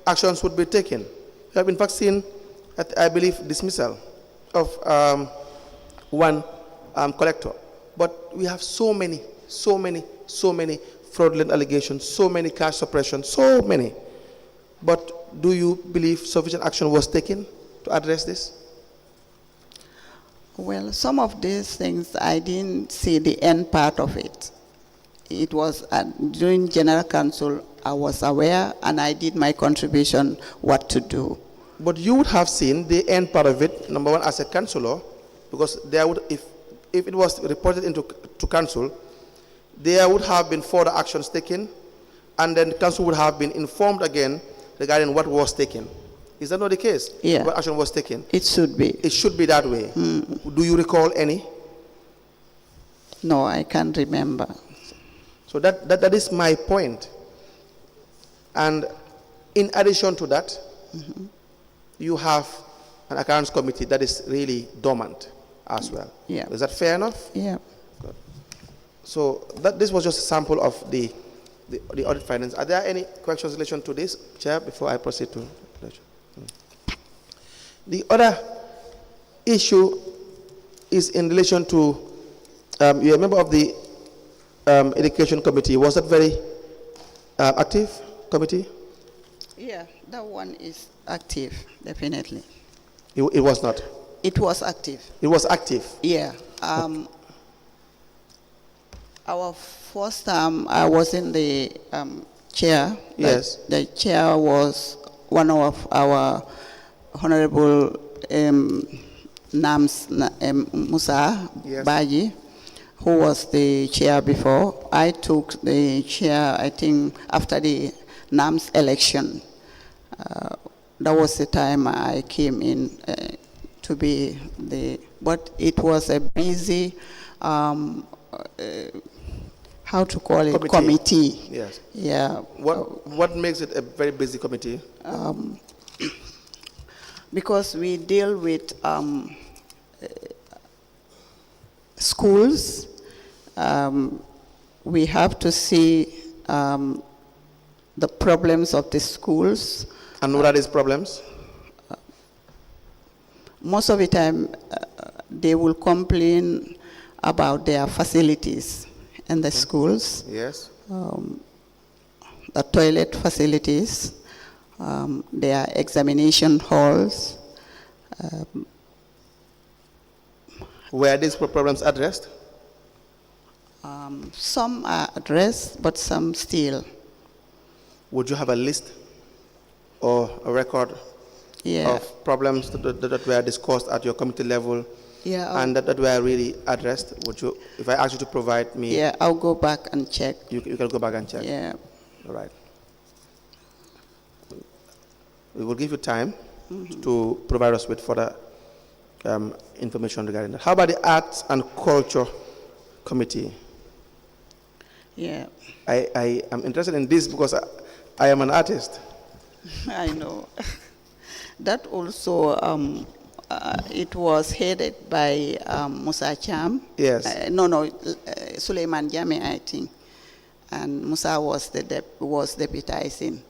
actions would be taken. We have in fact seen, I believe, dismissal of one collector. But we have so many fraudulent allegations, so many cash suppression, so many. But do you believe sufficient action was taken to address this? Well, some of these things, I didn't see the end part of it. It was during General Council, I was aware and I did my contribution what to do. But you would have seen the end part of it, number one, as a councillor, because there would, if it was reported to council, there would have been further actions taken, and then council would have been informed again regarding what was taken. Is that not the case? Yeah. What action was taken? It should be. It should be that way. Do you recall any? No, I can't remember. So that is my point. And in addition to that, you have an accounts committee that is really dormant as well. Yeah. Is that fair enough? Yeah. Good. So this was just a sample of the audit findings. Are there any questions in relation to this, Chair, before I proceed to lecture? The other issue is in relation to, you're a member of the education committee. Was that very active committee? Yeah, that one is active, definitely. It was not? It was active. It was active. Yeah. Our first time, I was in the chair. Yes. The chair was one of our Honorable Nams Musa Yes. Baji, who was the chair before. I took the chair, I think, after the NAMS election. That was the time I came in to be but it was a busy, how to call it, committee. Yes. Yeah. What makes it a very busy committee? Because we deal with schools. We have to see the problems of the schools. And what are these problems? Most of the time, they will complain about their facilities in the schools. Yes. The toilet facilities, their examination halls. Were these problems addressed? Some are addressed, but some still. Would you have a list or a record of problems that were discussed at your committee level and that were really addressed? Would you, if I ask you to provide me? Yeah, I'll go back and check. You can go back and check. Yeah. All right. We will give you time to provide us with further information regarding that. How about the Arts and Culture Committee? Yeah. I am interested in this because I am an artist. I know. That also, it was headed by Musa Cham. Yes. Suleiman Jame, I think. And Musa was deputizing.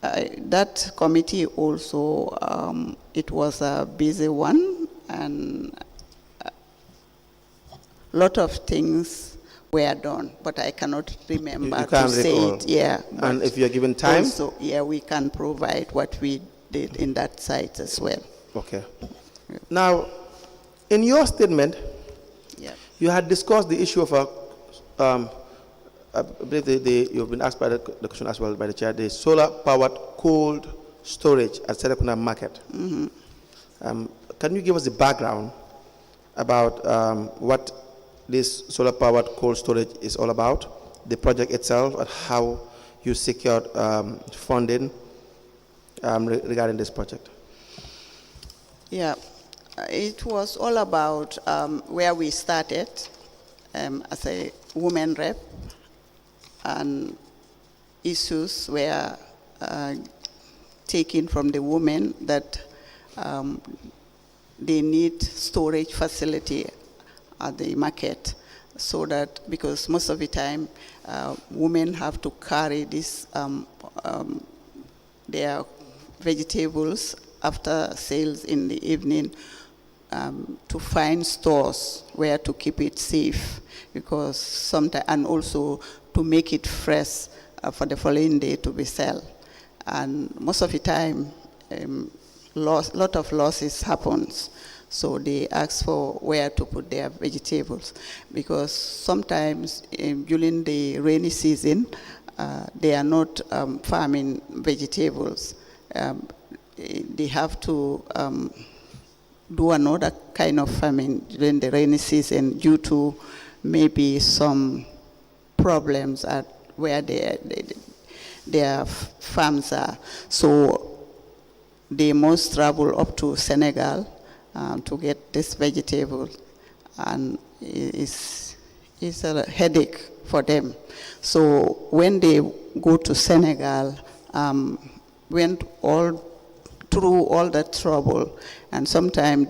That committee also, it was a busy one, and a lot of things were done, but I cannot remember you can't to say recall. it. Yeah. And if you are given time? Also, yeah, we can provide what we did in that site as well. Okay. Yeah. Now, in your statement, you had discussed the issue of I believe you've been asked by the question as well by the chair, the solar-powered cold storage at Serekunda Market. Mm-hmm. Can you give us the background about what this solar-powered cold storage is all about, the project itself, and how you secured funding regarding this project? Yeah, it was all about where we started as a women rep, and issues were taken from the women that they need storage facility at the market, so that, because most of the time women have to carry this their vegetables after sales in the evening to find stores where to keep it safe, because sometimes, and also to make it fresh for the following day to be sold. And most of the time, lot of losses happens. So they ask for where to put their vegetables, because sometimes during the rainy season, they are not farming vegetables. They have to do another kind of farming during the rainy season due to maybe some problems at where their farms are. So they must travel up to Senegal to get this vegetable, and it's a headache for them. So when they go to Senegal, went through all that trouble, and sometimes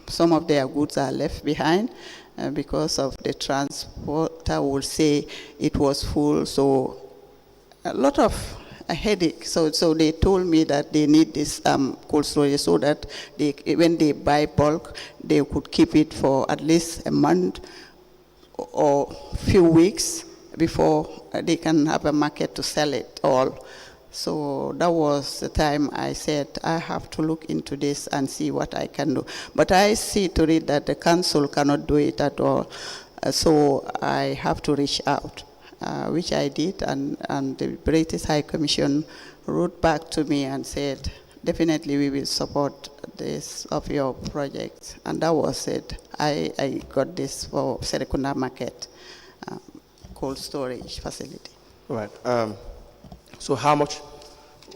some of their goods are left behind because of the transporter will say it was full, so a lot of a headache. So they told me that they need this cold storage so that when they buy bulk, they could keep it for at least a month or few weeks before they can have a market to sell it all. So that was the time I said, I have to look into this and see what I can do. But I see to it that the council cannot do it at all. So I have to reach out, which I did, and the British High Commission wrote back to me and said, definitely we will support this of your project. And that was it. I got this for Serekunda Market cold storage facility. Right. So how much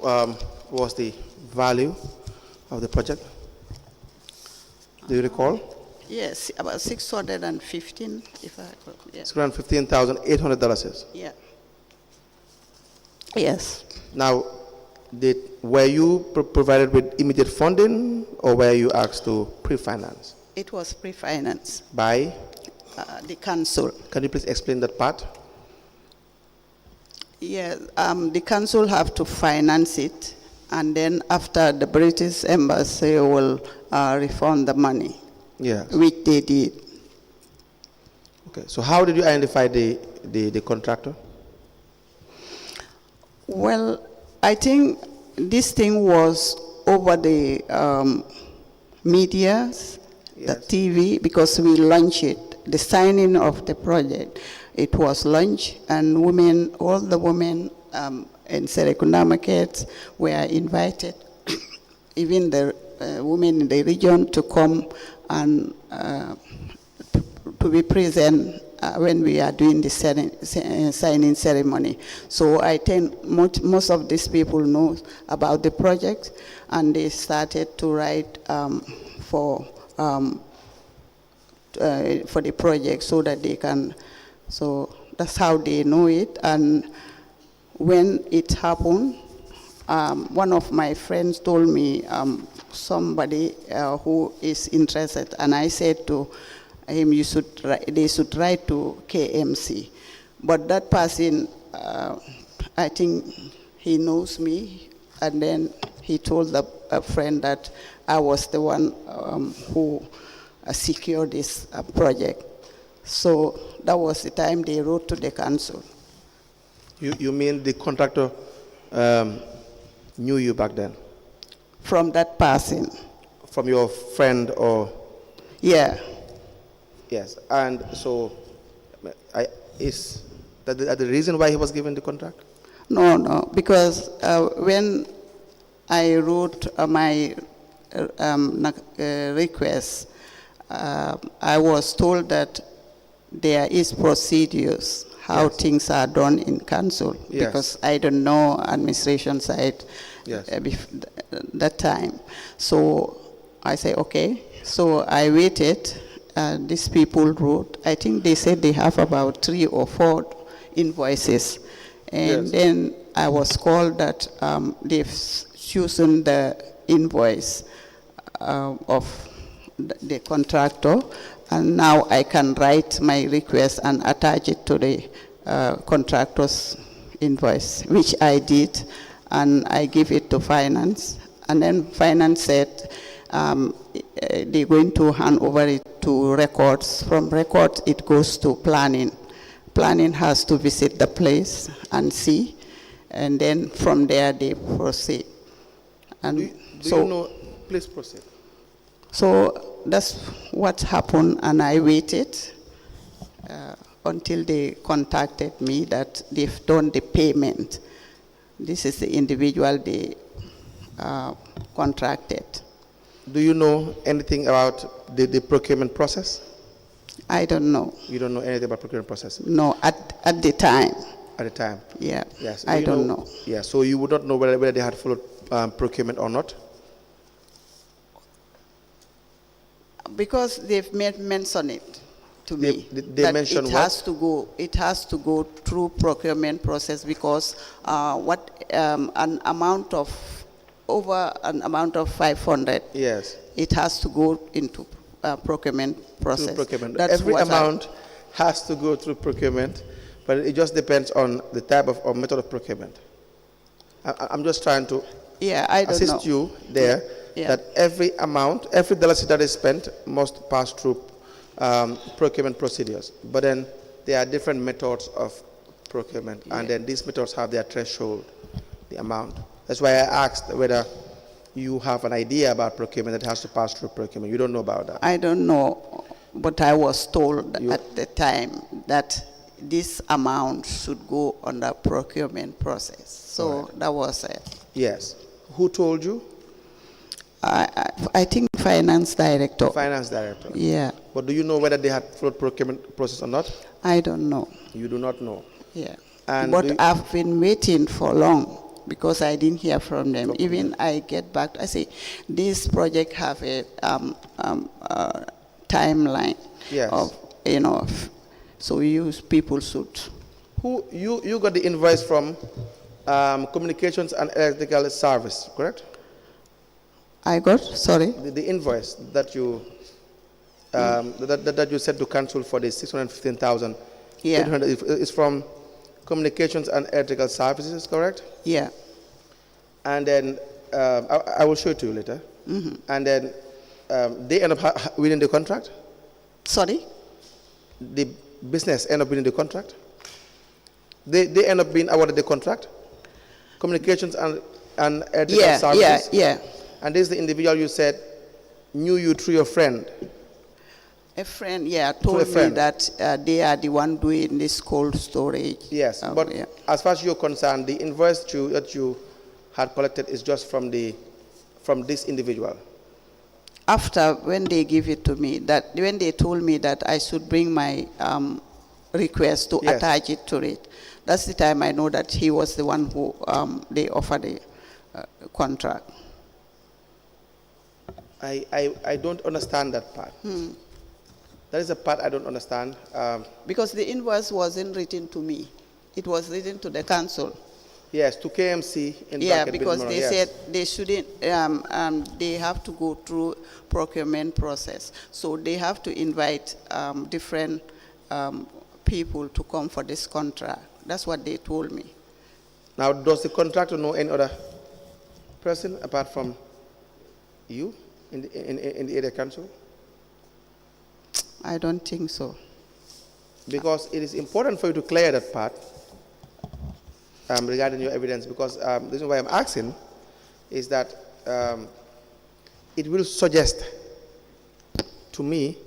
was the value of the project? Do you recall? Yes, about 615, if I, yeah. $615,800. Yeah. Yes. Now, were you provided with immediate funding, or were you asked to pre-finance? It was pre-financed. By? The council. Can you please explain that part? Yeah, the council have to finance it, and then after the British Embassy will refund the money. Yes. Which they did. Okay, so how did you identify the contractor? Well, I think this thing was over the media, the TV, because we launched it. The signing of the project, it was launched, and women, all the women in Serekunda Market were invited, even the women in the region, to come and to be present when we are doing the signing ceremony. So I think most of these people know about the project, and they started to write for the project so that they can, so that's how they know it. And when it happened, one of my friends told me somebody who is interested, and I said to him, they should write to K.M.C. But that person, I think he knows me, and then he told a friend that I was the one who secured this project. So that was the time they wrote to the council. You mean the contractor knew you back then? From that person. From your friend, or? Yeah. Yes, and so is that the reason why he was given the contract? No, because when I wrote my request, I was told that there is procedures how things are done in council, because I don't know administration side that time. So I say, okay. So I waited. These people wrote, I think they said they have about 3 or 4 invoices. And then I was called that they've chosen the invoice of the contractor, and now I can write my request and attach it to the contractor's invoice, which I did, and I give it to finance. And then finance said they're going to hand over it to records. From records, it goes to planning. Planning has to visit the place and see, and then from there they proceed. And do you know? Please proceed. So that's what happened, and I waited until they contacted me that they've done the payment. This is the individual they contracted. Do you know anything about the procurement process? I don't know. You don't know anything about procurement process? No, at the time. At the time? Yeah. Yes. I don't know. Yeah, so you would not know whether they had followed procurement or not? Because they've mentioned it to me. They mentioned it has to go through procurement process, because an amount of over an amount of 500. Yes. It has to go into procurement process. Through procurement. That's Every amount has to go through procurement, but it just depends on the type of or method of procurement. I'm just trying to assist you there. Yeah. That every amount, every dollar that is spent must pass through procurement procedures. But then there are different methods of procurement, and then these methods have their threshold the amount. That's why I asked whether you have an idea about procurement that has to pass through procurement. You don't know about that. I don't know, but I was told You- at the time that this amount should go on the procurement process. So Right. that was it. Yes. Who told you? I think finance director. Finance director. Yeah, But do you know whether they had followed procurement process or not? I don't know. You do not know. Yeah, And but do you- I've been waiting for long because I didn't hear from them. Even I get back, I say, this project have a timeline Yes. of, so people should. Who you got the invoice from Communications and Electrical Service, correct? I got, sorry? The invoice that you that you said to cancel for the 615,000 Yeah. is from Communications and Electrical Services, correct? Yeah. And then I will show it to you later. And then they end up winning the contract. Sorry? The business end up winning the contract. They end up being awarded the contract. Communications and Electrical Services. Yeah. And this is the individual you said knew you through your friend. A friend, told me friend. that they are the one doing this cold storage. Yes, but yeah. as far as you're concerned, the invoice that you had collected is just from this individual. After, when they give it to me, when they told me that I should bring my request to Yes. attach it to it, that's the time I know that he was the one who they offered the contract. I don't understand that part. That is the part I don't understand. Because the invoice wasn't written to me. It was written to the council. Yes, to K.M.C. in Yeah, bracket because Biltmore, they yes. said they shouldn't, they have to go through procurement process. So they have to invite different people to come for this contract. That's what they told me. Now, does the contractor know any other person apart from you in the area council? I don't think so. Because it is important for you to clear that part regarding your evidence, because the reason why I'm asking is that it will suggest to me,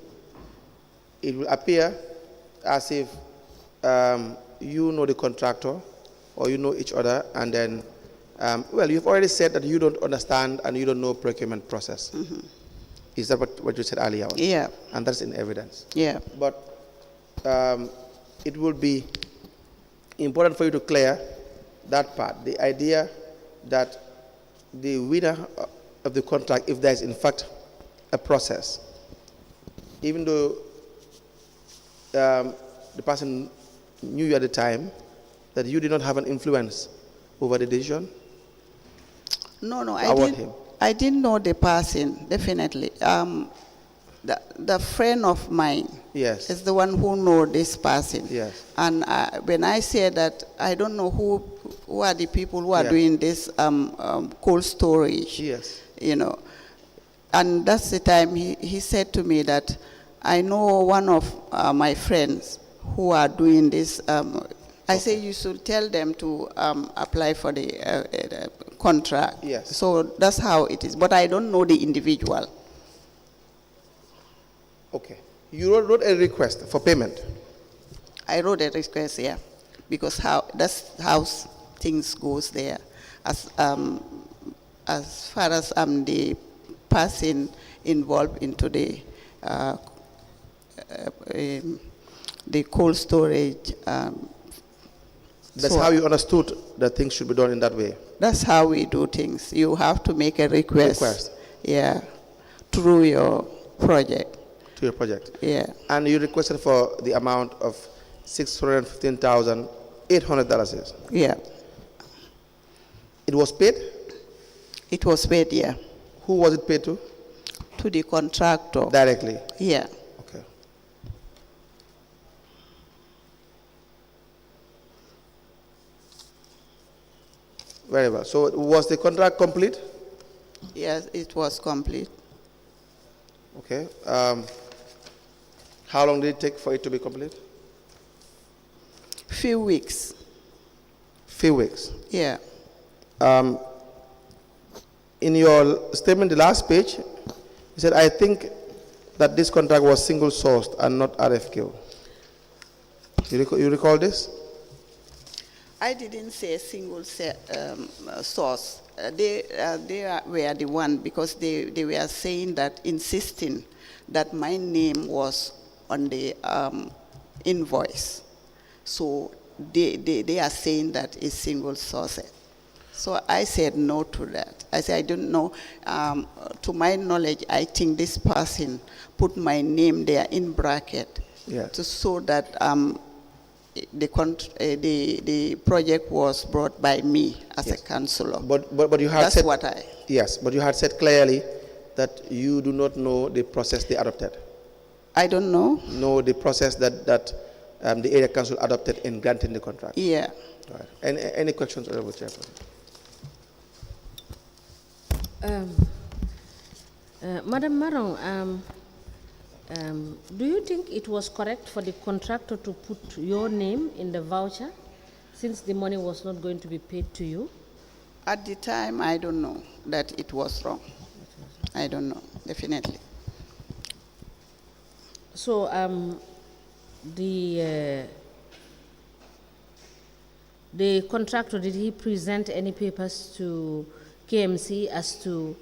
it will appear as if you know the contractor or you know each other, and then, well, you've already said that you don't understand and you don't know procurement process. Is that what you said earlier on? Yeah. And that's in evidence. Yeah. But it will be important for you to clear that part. The idea that the winner of the contract, if there is in fact a process, even though the person knew you at the time, that you did not have an influence over the decision. No, Award him. I didn't know the person, definitely. The friend of mine Yes. is the one who knows this person. Yes. And when I say that, I don't know who are the people who are Yeah. doing this cold storage. Yes. And that's the time he said to me that I know one of my friends who are doing this. I say you should tell them to apply for the contract. Yes. So that's how it is. But I don't know the individual. Okay. You wrote a request for payment. I wrote a request, yeah, because that's how things goes there. As far as the person involved into the cold storage. That's so how you understood that things should be done in that way. That's how we do things. You have to make a request. Yeah, through your project. To your project. Yeah. And you requested for the amount of $615,800. Yeah. It was paid? It was paid, yeah. Who was it paid to? To the contractor. Directly. Yeah. Okay. Very well. So was the contract complete? Yes, it was complete. Okay. How long did it take for it to be complete? Few weeks. Few weeks. Yeah. In your statement, the last page, you said, I think that this contract was single sourced and not RFQ. You recall this? I didn't say single source. They were the one, because they were saying that, insisting that my name was on the invoice. So they are saying that it's single source. So I said no to that. I said, I don't know. To my knowledge, I think this person put my name there in bracket, Yes. to show that the project was brought by me as Yes. a councillor. But you had That's said, what I. yes, but you had said clearly that you do not know the process they adopted. I don't know. Know the process that the area council adopted in granting the contract. Yeah. All right. Any questions, Honorable Chairperson? Madam Marong, do you think it was correct for the contractor to put your name in the voucher, since the money was not going to be paid to you? At the time, I don't know that it was wrong. I don't know, definitely. So the contractor, did he present any papers to K.M.C. as to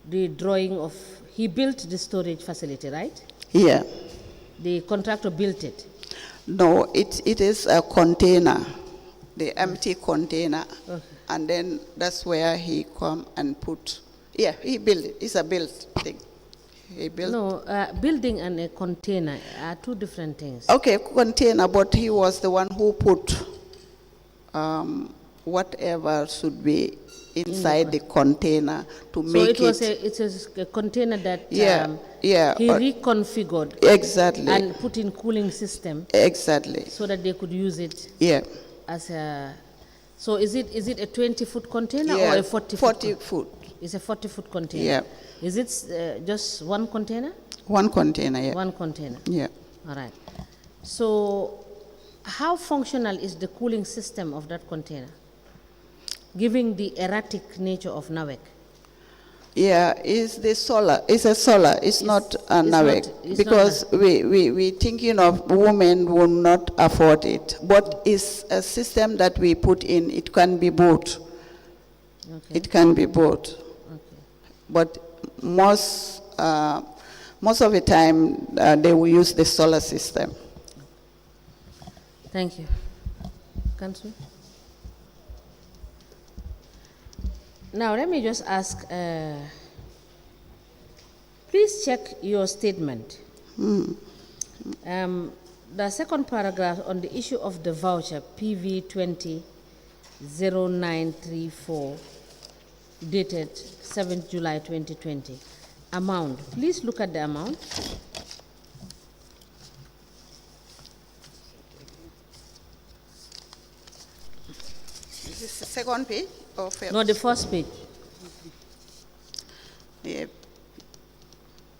the drawing of, he built the storage facility, right? Yeah. The contractor built it? No, it is a container, the empty container. Okay. And then that's where he come and put, yeah, he built it. It's a built thing. He built. No, building and a container are two different things. Okay, container, but he was the one who put whatever should be inside the container to make it. So it was a container that he reconfigured. Exactly. And put in cooling system. Exactly. So that they could use it. Yeah. As a, so is it a 20-foot container Yeah, or a 40-foot? 40 foot. It's a 40-foot container. Yeah. Is it just one container? One container, yeah. One container. Yeah. All right. So how functional is the cooling system of that container, given the erratic nature of NAWEC? Yeah, it's the solar. It's a solar. It's not a NAWEC, because we thinking of women will not afford it. But it's a system that we put in. It can be bought. Okay. It can be bought. Okay. But most of the time they will use the solar system. Thank you. Councillor? Now, let me just ask, please check your statement. The second paragraph on the issue of the voucher, PV 200934, dated 7th July 2020. Amount, please look at the amount. Is this the second page? Or first? No, the first page. Yeah.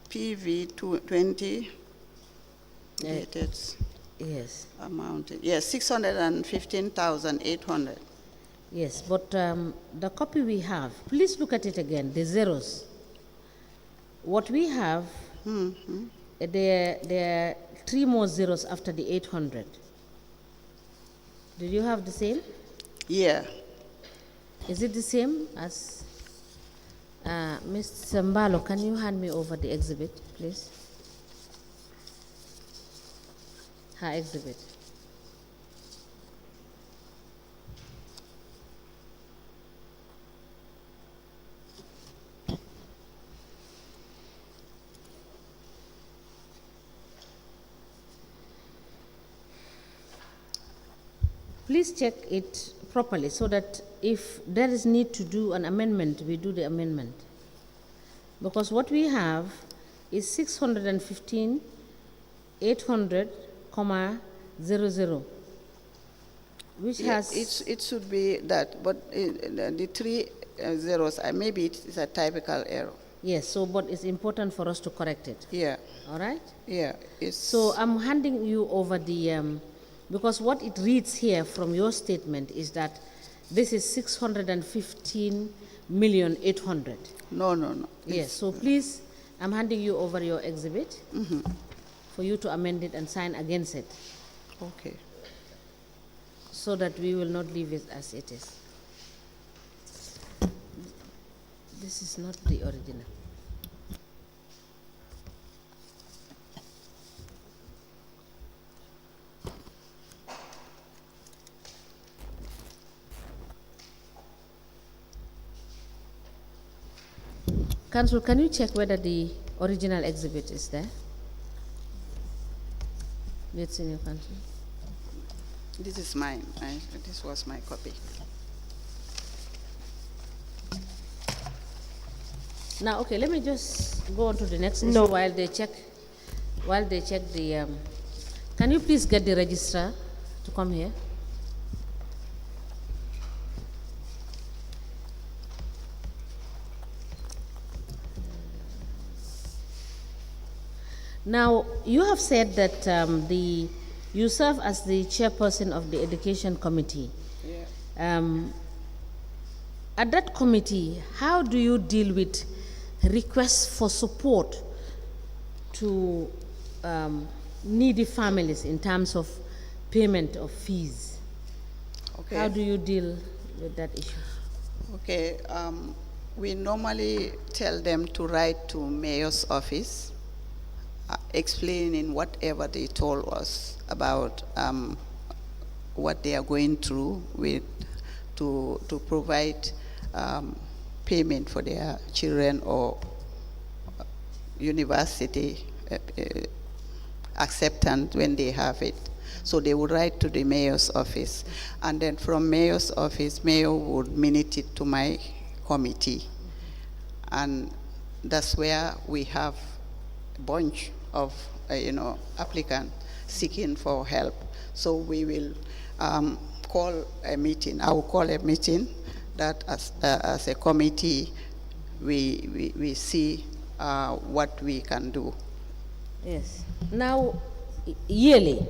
PV 20 dated Yes. amount. Yes, 615,800. Yes, but the copy we have, please look at it again, the zeros. What we have, there are 3 more zeros after the 800. Did you have the same? Yeah. Is it the same as Mr. Mbalo? Can you hand me over the exhibit, please? Her exhibit. Please check it properly so that if there is need to do an amendment, we do the amendment. Because what we have is 615,800,00, which has... It should be that, but the 3 zeros, maybe it's a typical error. Yes, so but it's important for us to correct it. Yeah. All right? Yeah. So I'm handing you over the... because what it reads here from your statement is that This is 615,800,000. No, no, no. Yes, so please, I'm handing you over your exhibit for you to amend it and sign against it, Okay. so that we will not leave it as it is. This is not the original. Council, can you check whether the original exhibit is there? It's in your council. This is mine. This was my copy. Now, okay, let me just go on to the next issue while they check. While they check the, can you please get the registrar to come here? Now, you have said that you serve as the chairperson of the education committee. Yeah. At that committee, how do you deal with requests for support to needy families in terms of payment of fees? Okay. How do you deal with that issue? Okay. We normally tell them to write to mayor's office, explaining whatever they told us about what they are going through with to provide payment for their children or university acceptance when they have it. So they would write to the mayor's office, and then from mayor's office, mayor would minute it to my committee, and that's where we have a bunch of applicants seeking for help. So we will call a meeting. I will call a meeting that as a committee we see what we can do. Yes. Now, yearly,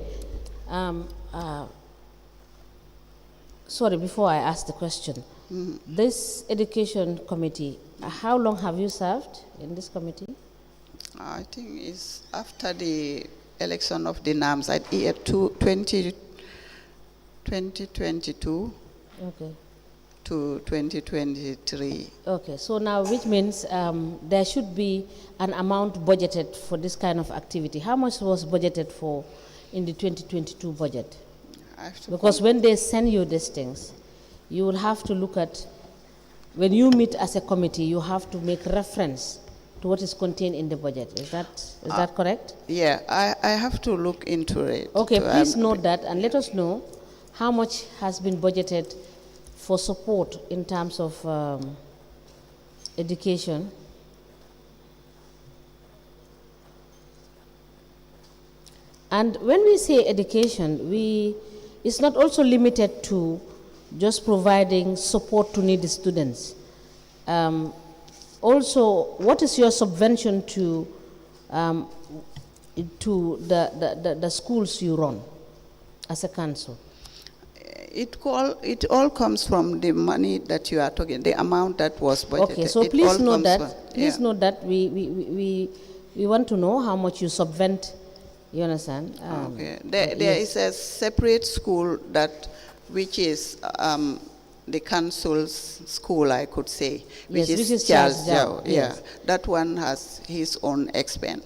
sorry, before I ask the question, this education committee, how long have you served in this committee? I think it's after the election of the NAMS at year 2022 Okay. to 2023. Okay, so now which means there should be an amount budgeted for this kind of activity. How much was budgeted for in the 2022 budget? I have to Because when they send you these things, you will have to look at, when you meet as a committee, you have to make reference to what is contained in the budget. Is that correct? Yeah, I have to look into it. Okay, please note that and let us know how much has been budgeted for support in terms of education. And when we say education, it's not also limited to just providing support to needy students. Also, what is your subvention to the schools you run as a council? It all comes from the money that you are talking, the amount that was budgeted. Okay, so please note that. Please note that we want to know how much you subvent. You understand? Okay. There is a separate school which is the council's school, I could say, which is Charles Giao. Yes. Yeah, that one has his own expense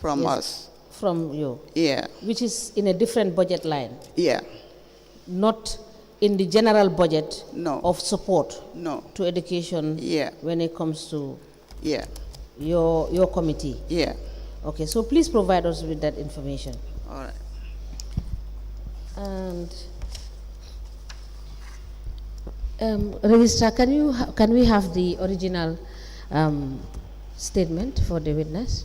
from us. From you. Yeah. Which is in a different budget line. Yeah. Not in the general budget of support to education. Yeah. When it comes to your committee. Yeah. Okay, so please provide us with that information. All right. And Registrar, can we have the original statement for the witness?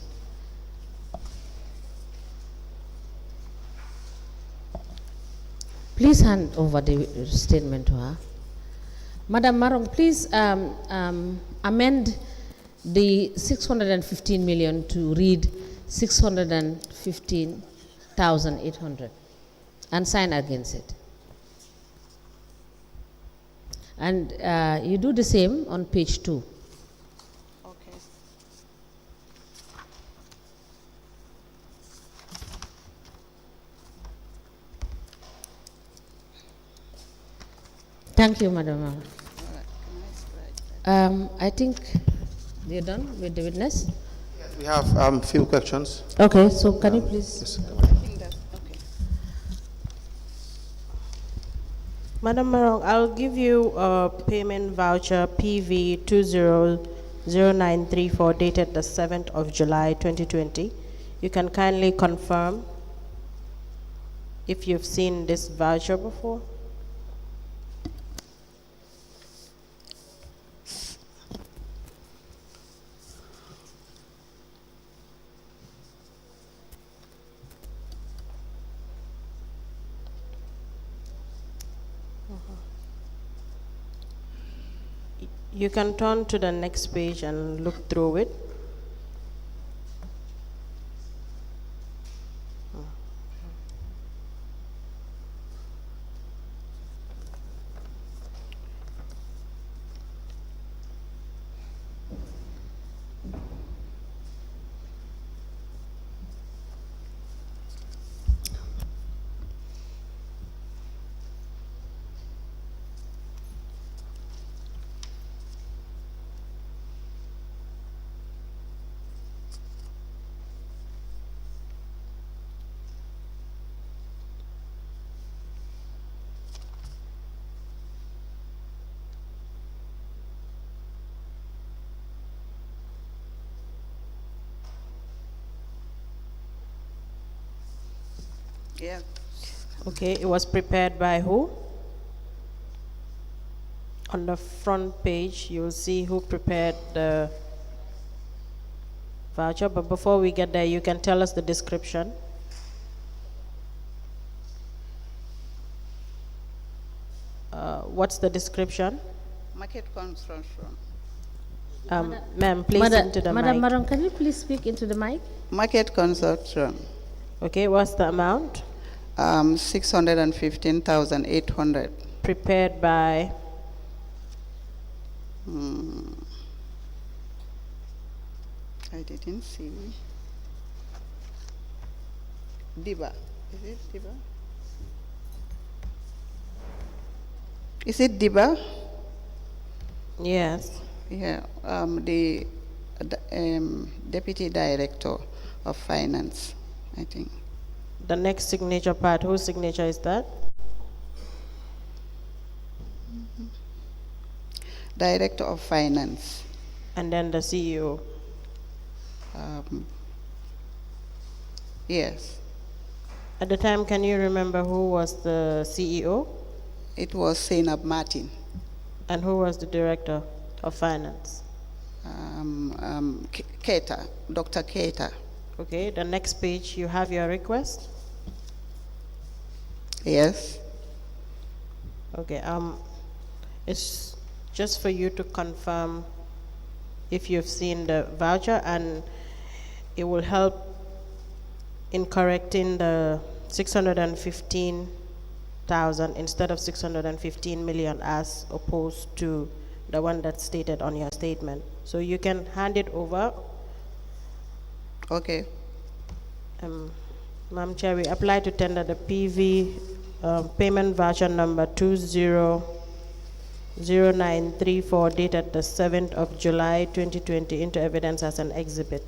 Please hand over the statement to her. Madam Marong, please amend the 615 million to read 615,800 and sign against it. And you do the same on page 2. Okay. Thank you, Madam. I think you're done with the witness. We have few questions. Okay, so can you please? Yes, come on. I think that's okay. Madam Marong, I'll give you a payment voucher PV 200934 dated the 7th of July 2020. You can kindly confirm if you've seen this voucher before. You can turn to the next page and look through it. Yeah. Okay, it was prepared by who? On the front page, you'll see who prepared the voucher, but before we get there, you can tell us the description. What's the description? Market construction. Ma'am, please into the Madam mic. Marong, can you please speak into the mic? Market construction. Okay, what's the amount? 615,800. Prepared by, I didn't see. Diba. Is it Diba? Is it Diba? yes. Yeah. The Deputy Director of Finance, I think. The next signature part, whose signature is that? Director of Finance. And then the CEO. Yes. At the time, can you remember who was the CEO It was Zainab Martin. and who was the director of finance? Keita, Dr. Keita. Okay, the next page, you have your request. Yes. Okay, it's just for you to confirm if you've seen the voucher, and it will help in correcting the 615,000 instead of 615 million as opposed to the one that's stated on your statement. So you can hand it over. Okay. Madam Chair, we apply to tender the PV payment voucher number 200934 dated the 7th of July 2020 into evidence as an exhibit.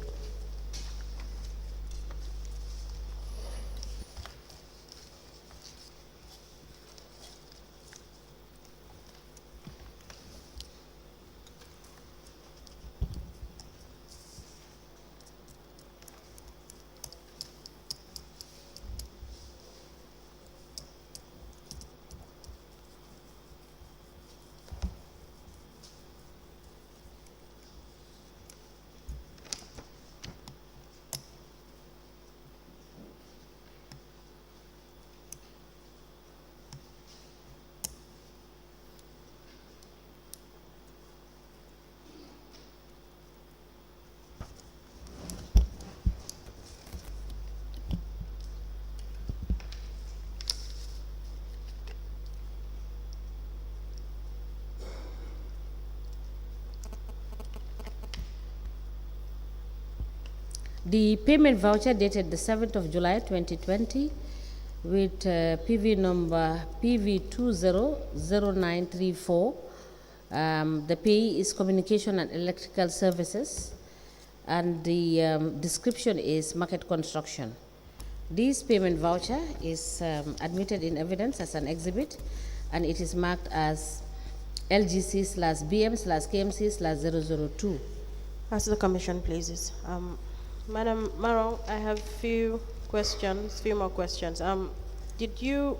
The payment voucher dated the 7th of July 2020 with PV number PV200934. The payee is Communication and Electrical Services, and the description is Market Construction. This payment voucher is admitted in evidence as an exhibit, and it is marked as LGC/BM/KMC/002. As the Commission pleases. Madam Marong, I have few more questions. Did you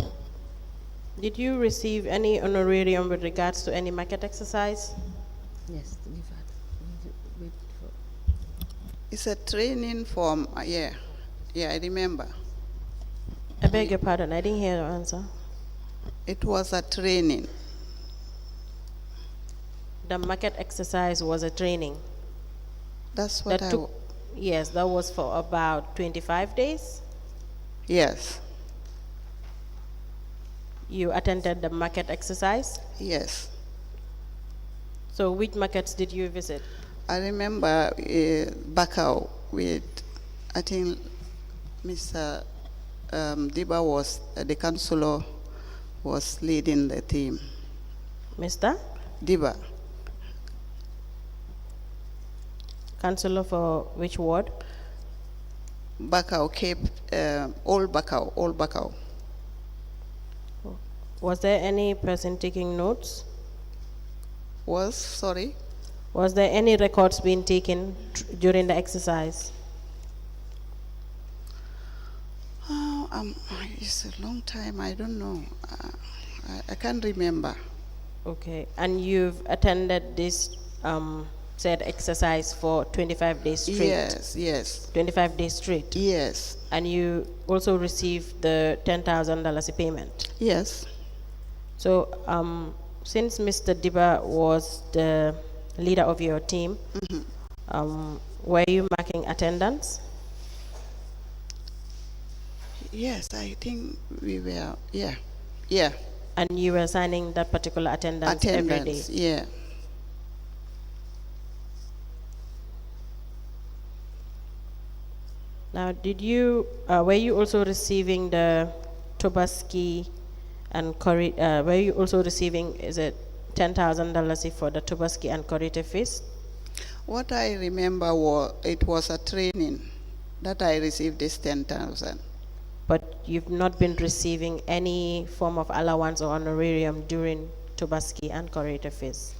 receive any honorarium with regards to any market exercise? Yes, wait for. It's a training form, yeah, I remember. I beg your pardon, I didn't hear your answer. It was a training. The market exercise was a training. That's what That took, yes, that was for about 25 days. Yes, You attended the market exercise. yes. So which markets did you visit? I remember Bakau with, I think Mr. Diba was, the councillor was leading the team. Mr. Diba, Councillor for which ward? Bakau, Cape, Old Bakau. Was there any person taking notes? Sorry? Was there any records being taken during the exercise? It's a long time, I don't know. I can't remember. Okay, and you've attended this said exercise for 25 days straight? Yes. 25 days straight? Yes. And you also received the $10,000 payment? Yes. So, since Mr. Diba was the leader of your team, were you marking attendance? Yes, I think we were, yeah. And you were signing that particular attendance every day? Yeah. Now, were you also receiving the Tobaski and were you also receiving, is it $10,000 for the Tobaski and Korite fees? What I remember it was a training that I received this 10,000. But you've not been receiving any form of allowance or honorarium during Tobaski and Korite fees?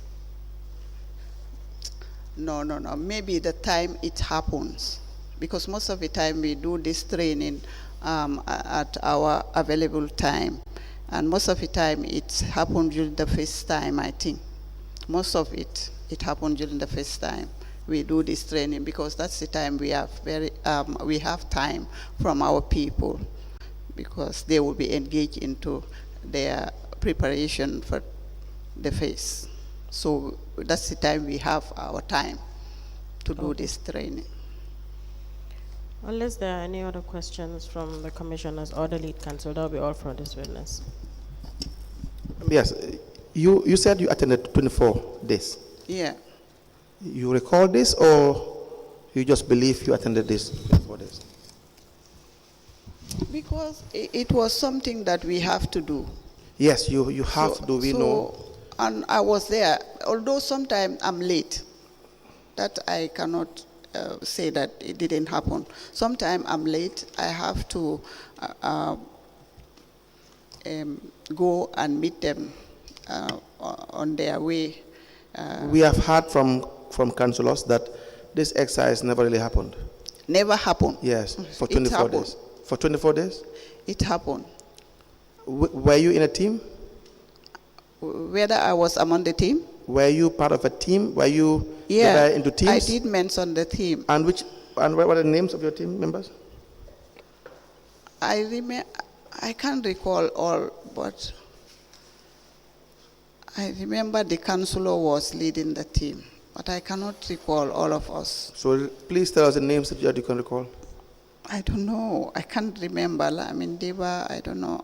No. Maybe the time it happens, because most of the time we do this training at our available time, and most of the time it happened during the first time. I think most of it happened during the first time we do this training, because that's the time we have we have time from our people, because they will be engaged into their preparation for the phase. So that's the time we have our time to do this training. Unless there are any other questions from the commissioners or the lead counsel, that'll be all for this witness. Yes, you said you attended 24 days. Yeah. You recall this, or you just believe you attended this 24 days? Because it was something that we have to do. Yes, you have to, we know. And I was there, although sometimes I'm late. That I cannot say that it didn't happen. Sometimes I'm late, I have to go and meet them on their way. We have heard from councillors that this exercise never really happened. Never happened. Yes, for 24 days. For 24 days? It happened. Were you in a team? Whether I was among the team? Were you part of a team? Were you into teams? I did mention the team. And what were the names of your team members? I can't recall all, but I remember the councillor was leading the team, but I cannot recall all of us. So please tell us the names that you can recall. I don't know. I can't remember. I mean, Deva, I don't know.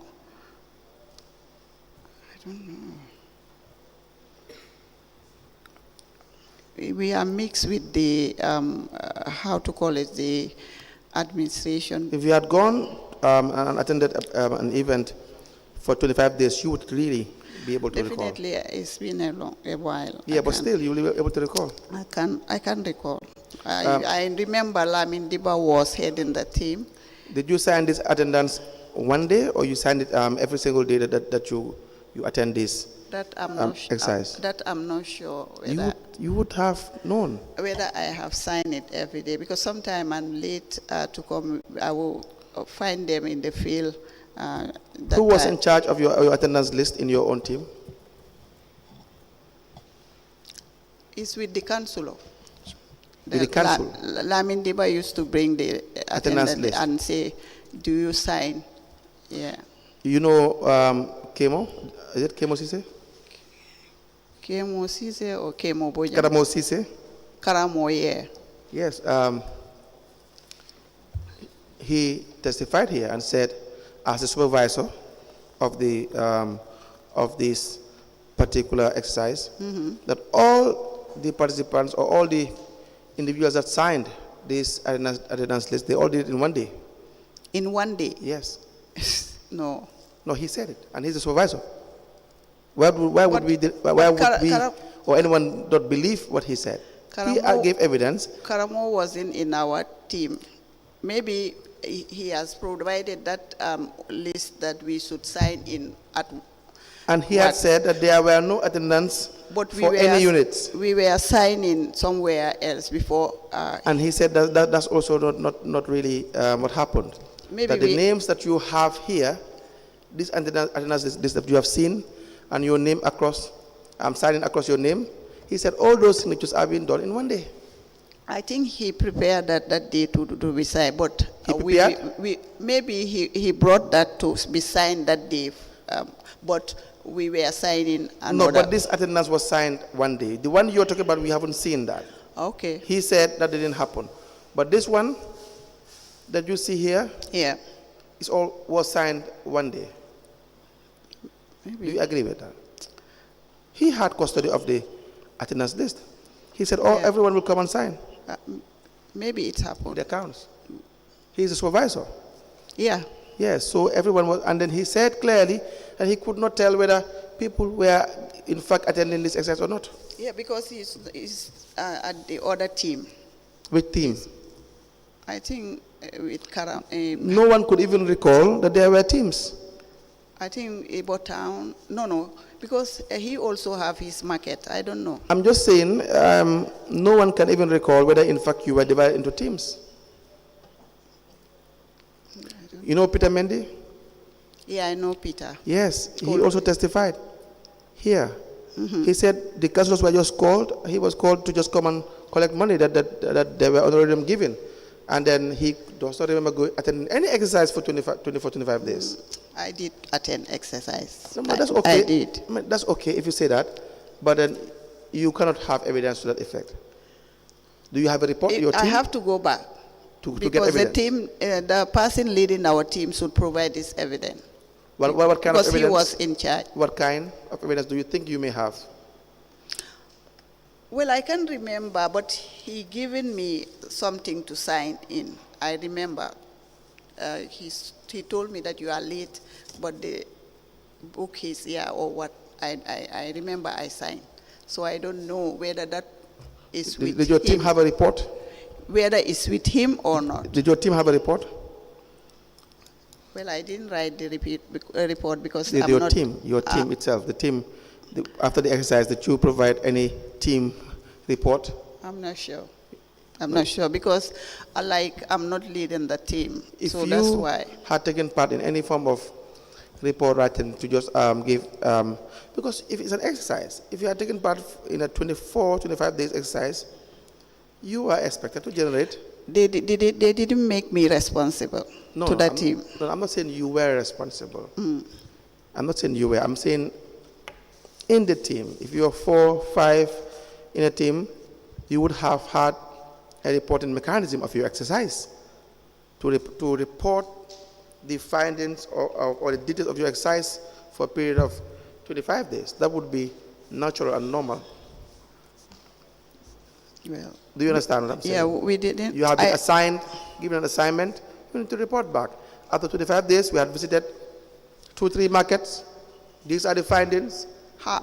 We are mixed with the how to call it, the administration. If you had gone and attended an event for 25 days, you would really be able to recall. Definitely, it's been a while. Yeah, but still, you will be able to recall. I can recall. I remember Lamin Diba was heading the team. Did you sign this attendance one day, or you signed it every single day that you attend this That I'm not exercise? That I'm not sure whether You would have known. whether I have signed it every day, because sometimes I'm late to come. I will find them in the field. Who was in charge of your attendance list in your own team? It's with the councillor. With the council? Lamin Diba used to bring the Attendance list and say, "Do you sign?" Yeah. You know Kemo? Is it Kemo Sise? K.M.C or Kemo Bojan? Karamo Sise? Karamo, yeah. Yes. He testified here and said, as a supervisor of the of this particular exercise, that all the participants or all the individuals that signed this attendance list, they all did it in one day. In one day? Yes. No. No, he said it, and he's a supervisor. Why would we or anyone not believe what he said? He gave evidence. Karamo wasn't in our team. Maybe he has provided that list that we should sign in at. And he had said that there were no attendance for any units. We were signing somewhere else before. And he said that's also not really what happened. Maybe that the names that you have here, this attendance list that you have seen, and your name across, signing across your name, he said all those signatures have been done in one day. I think he prepared that day to be signed, but maybe he brought that to be signed that day, but we were signing another. No, but this attendance was signed one day. The one you're talking about, we haven't seen that. Okay. He said that didn't happen. But this one that you see here, yeah, was signed one day. Maybe. Do you agree with that? He had custody of the attendance list. He said, everyone will come and sign. Maybe it happened. The accounts. He's a supervisor. Yeah. Yes, so everyone was, and then he said clearly that he could not tell whether people were in fact attending this exercise or not. Yeah, because he's at the other team. Which team? I think with Karam. No one could even recall that there were teams. I think Ibo Town. No, because he also have his market. I don't know. I'm just saying, no one can even recall whether in fact you were divided into teams. You know Peter Mendy? Yeah, I know Peter. Yes, he also testified here. He said the councillors were just called. He was called to just come and collect money that they were already given. And then he does not remember attending any exercise for 25 days. I did attend exercise. No, but that's okay. I did. I mean, that's okay if you say that, but then you cannot have evidence to that effect. Do you have a report? Your team? I have to go back. To get because evidence. the team, the person leading our team should provide this evidence. What kind of evidence? Because he was in charge. What kind of evidence do you think you may have? Well, I can't remember, but he given me something to sign in. I remember. He told me that you are late, but the book is here or what. I remember I signed. So I don't know whether that is with him. Did your team have a report? Whether it's with him or not. Did your team have a report? Well, I didn't write the report because Your team itself, the team, after the exercise, did you provide any team report? I'm not sure. I'm not sure because I'm not leading the team, so that's why. If you had taken part in any form of report writing to just give, because if it's an exercise, if you had taken part in a 25 days exercise, you are expected to generate. They didn't make me responsible to that team. No, I'm not saying you were responsible. I'm not saying you were. I'm saying in the team, if you are 4, 5 in a team, you would have had a reporting mechanism of your exercise to report the findings or the details of your exercise for a period of 25 days. That would be natural and normal. Well, Do you understand what I'm saying? Yeah, we didn't. You have been assigned, given an assignment, you need to report back. After 25 days, we had visited 2-3 markets. These are the findings.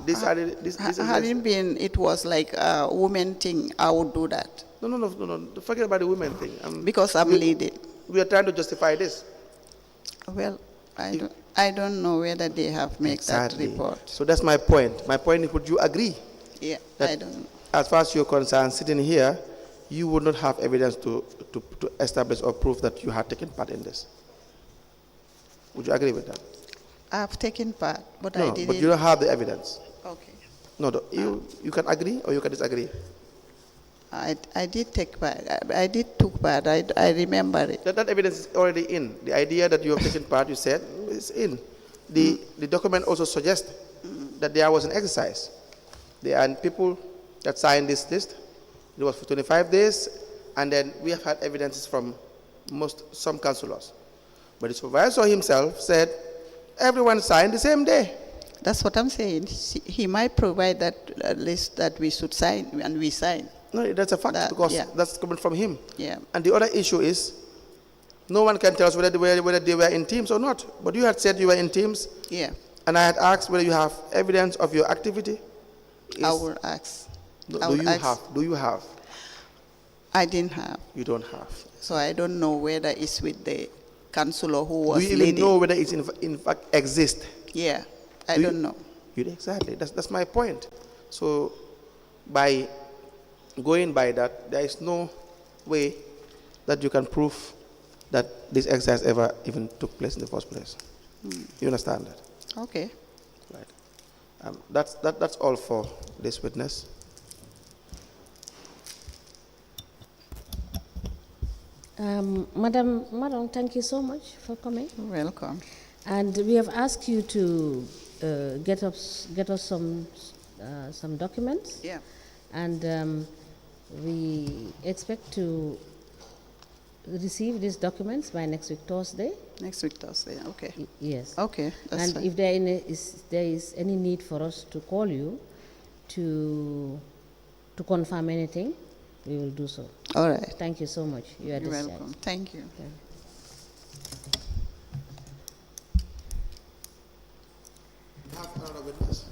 These are the, this is Hadn't been, it was like a woman thing, I would do that. No. Forget about the women thing. Because I'm leading. We are trying to justify this. Well, I don't know whether they have made that report. So that's my point. My point is, would you agree? Yeah, I don't know. As far as you're concerned, sitting here, you would not have evidence to establish or prove that you had taken part in this. Would you agree with that? I've taken part, but No, I didn't. but you don't have the evidence. Okay. No, you can agree or you can disagree. I did take part. I did took part. I remember it. That evidence is already in. The idea that you have taken part, you said, is in. The document also suggests that there was an exercise. There are people that signed this list. It was for 25 days, and then we have had evidences from some councillors. But the supervisor himself said everyone signed the same day. That's what I'm saying. He might provide that list that we should sign, and we sign. No, that's a fact, because that's coming from him. Yeah. And the other issue is, no one can tell us whether they were in teams or not. But you had said you were in teams. Yeah. And I had asked whether you have evidence of your activity. I will ask. Do you have? I didn't have. You don't have. So I don't know whether it's with the councillor who was leading. Do you even know whether it in fact exists? Yeah, I don't know. Exactly. That's my point. So by going by that, there is no way that you can prove that this exercise ever even took place in the first place. You understand that? Okay. Right. That's all for this witness. Madam, thank you so much for coming. You're welcome. And we have asked you to get us some documents. Yeah. And we expect to receive these documents by next week Thursday. Next week Thursday. Okay. Yes. Okay. That's fine. If there is any need for us to call you to confirm anything, we will do so. All right. Thank you so much. You are You're discharged. welcome. Thank you. Okay. You have another witness.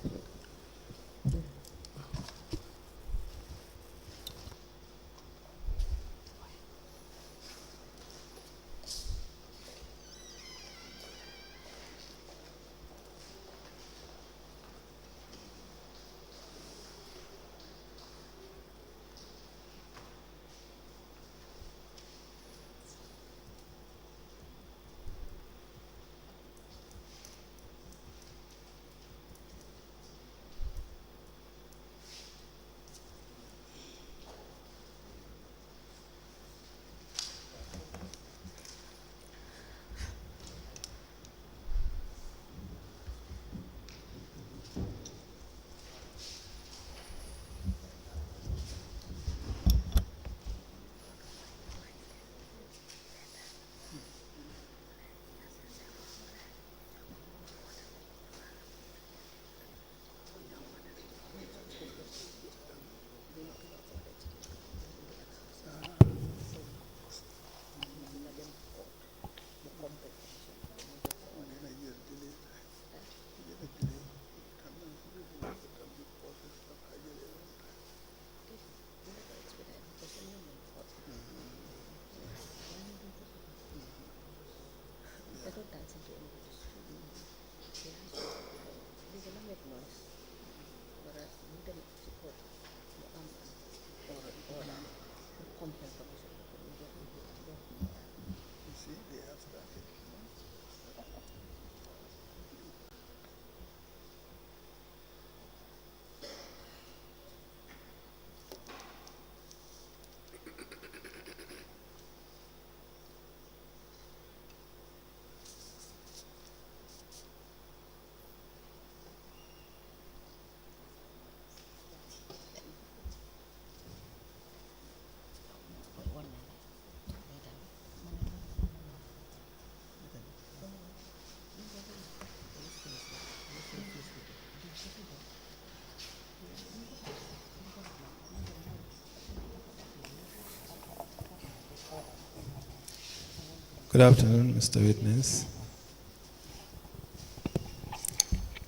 Good afternoon, Mr. Witness.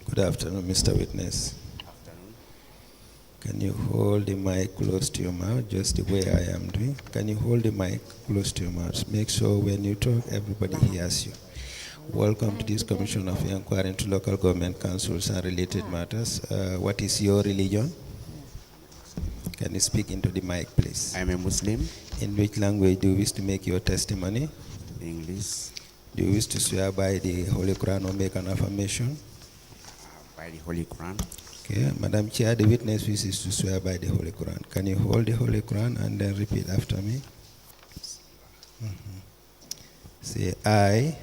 Good afternoon, Mr. Witness. Afternoon. Can you hold the mic close to your mouth, just the way I am doing? Can you hold the mic close to your mouth? Make sure when you talk, everybody hears you. Welcome to this Commission of Inquiry into Local Government Councils and Related Matters. What is your religion? Can you speak into the mic, please? I'm a Muslim. In which language do you wish to make your testimony? English. Do you wish to swear by the Holy Quran or make an affirmation? By the Holy Quran. Okay, Madam Chair, the witness wishes to swear by the Holy Quran. Can you hold the Holy Quran and then repeat after me? Say, I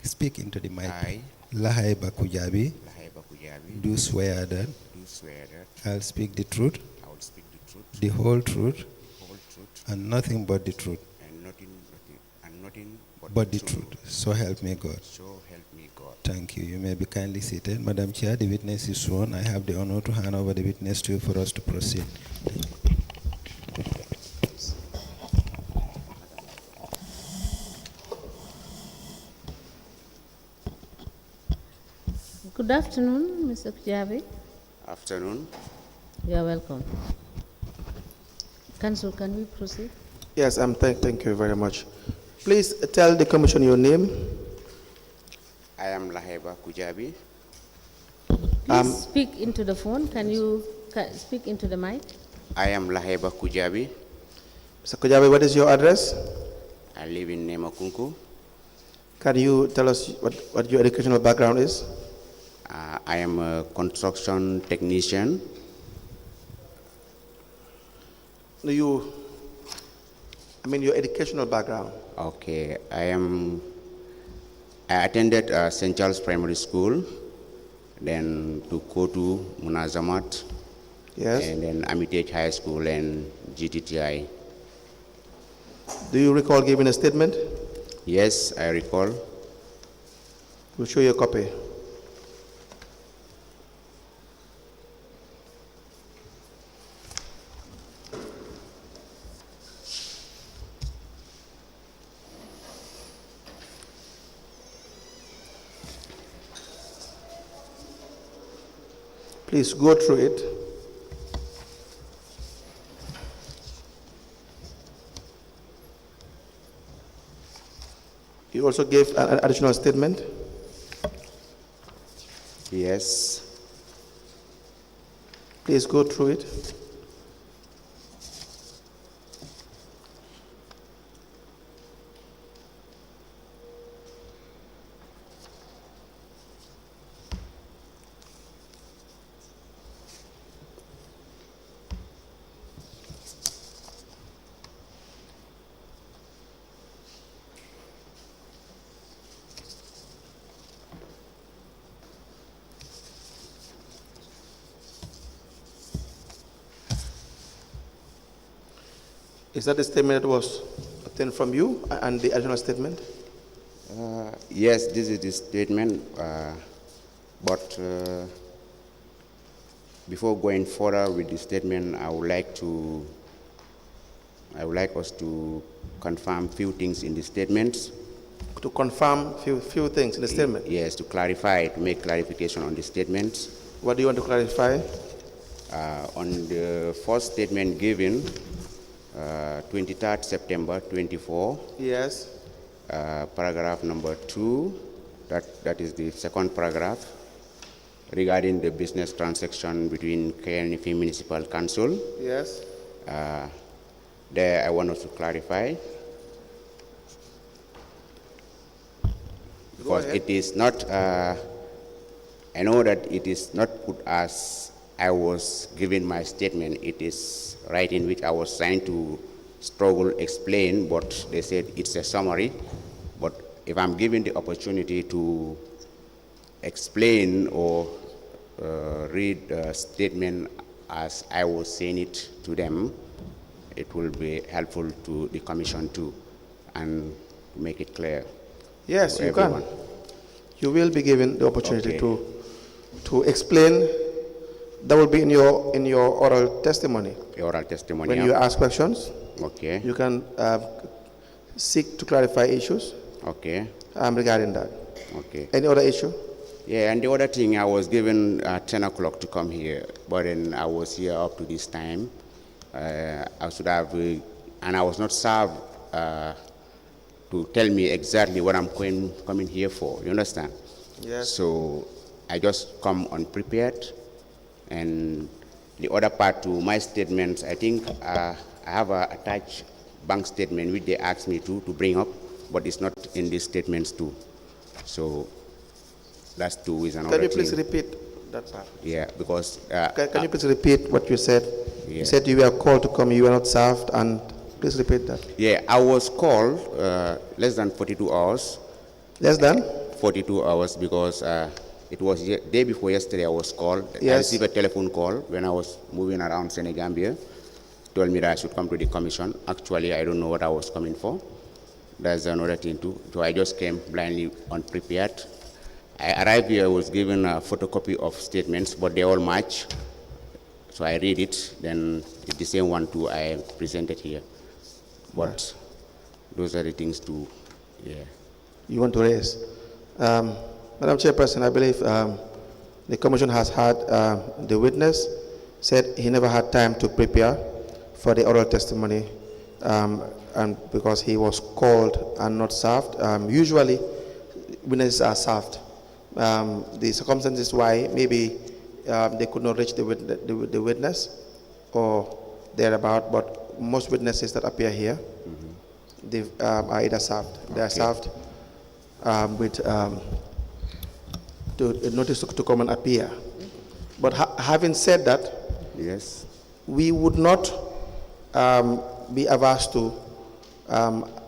speak into the mic. I, Lahai Bakujabi, Laheba Kujabi, do swear that do swear that I'll speak the truth, I will speak the truth, the whole truth, the whole truth, and nothing but the truth. and nothing But the truth. So help me God. So help me God. Thank you. You may be kindly seated. Madam Chair, the witness is sworn. I have the honor to hand over the witness to you for us to proceed. Good afternoon, Mr. Kujabi. Afternoon. You are welcome. Council, can we proceed? Yes, thank you very much. Please tell the commission your name. I am Laheba Kujabi. Please speak into the phone. Can you speak into the mic? I am Laheba Kujabi. Mr. Kujabi, what is your address? I live in Nemokunku. Can you tell us what your educational background is? I am a construction technician. Your educational background. Okay, I attended St. Charles Primary School, then to Kotu Munazamat, Yes. and then Armitage High School and GTTI. Do you recall giving a statement? Yes, I recall. We'll show you a copy. Please go through it. You also gave an additional statement. Yes. Please go through it. Is that the statement that was obtained from you and the additional statement? Yes, this is the statement, but before going further with the statement, I would like us to confirm few things in the statements. To confirm few things in the statement? Yes, to clarify, to make clarification on the statements. What do you want to clarify? On the first statement given, 23rd September 24. Yes. Paragraph number 2, that is the second paragraph, regarding the business transaction between K.M.C Municipal Council. Yes. There I want us to clarify. Because it is not, I know that it is not put as I was giving my statement. It is right in which I was trying to struggle, explain, but they said it's a summary. But if I'm given the opportunity to explain or read the statement as I was saying it to them, it will be helpful to the commission too, and to make it clear. Yes, you everyone. can. You will be given the opportunity Okay. to explain. That will be in your oral testimony. Oral testimony. When you ask questions, Okay. you can seek to clarify issues Okay. regarding that. Okay. Any other issue? Yeah, and the other thing, I was given 10 o'clock to come here, but then I was here up to this time. I should have, and I was not served to tell me exactly what I'm coming here for. You understand? Yes. So I just come unprepared, and the other part to my statements, I think I have a attached bank statement which they asked me to bring up, but it's not in these statements too. So that's two is another Can you thing. please repeat that part? Yeah, because Can you please repeat what you said? Yeah. You said you were called to come, you were not served, and please repeat that. yeah, I was called less than 42 hours. Less than? 42 hours because it was day before yesterday I was called. I Yes. received a telephone call when I was moving around Senegambia. Told me that I should come to the commission. Actually, I don't know what I was coming for. That's another thing too. So I just came blindly unprepared. I arrived here, I was given a photocopy of statements, but they all match. So I read it, then it's the same one too I presented here. But those are the things to, yeah. You want to raise? Madam Chairperson, I believe the commission has had the witness said he never had time to prepare for the oral testimony and because he was called and not served. Usually, witnesses are served. The circumstances why maybe they could not reach the witness or thereabout, but most witnesses that appear here, they are either served. They are served with a notice to come and appear. But having said that, Yes. we would not be averse to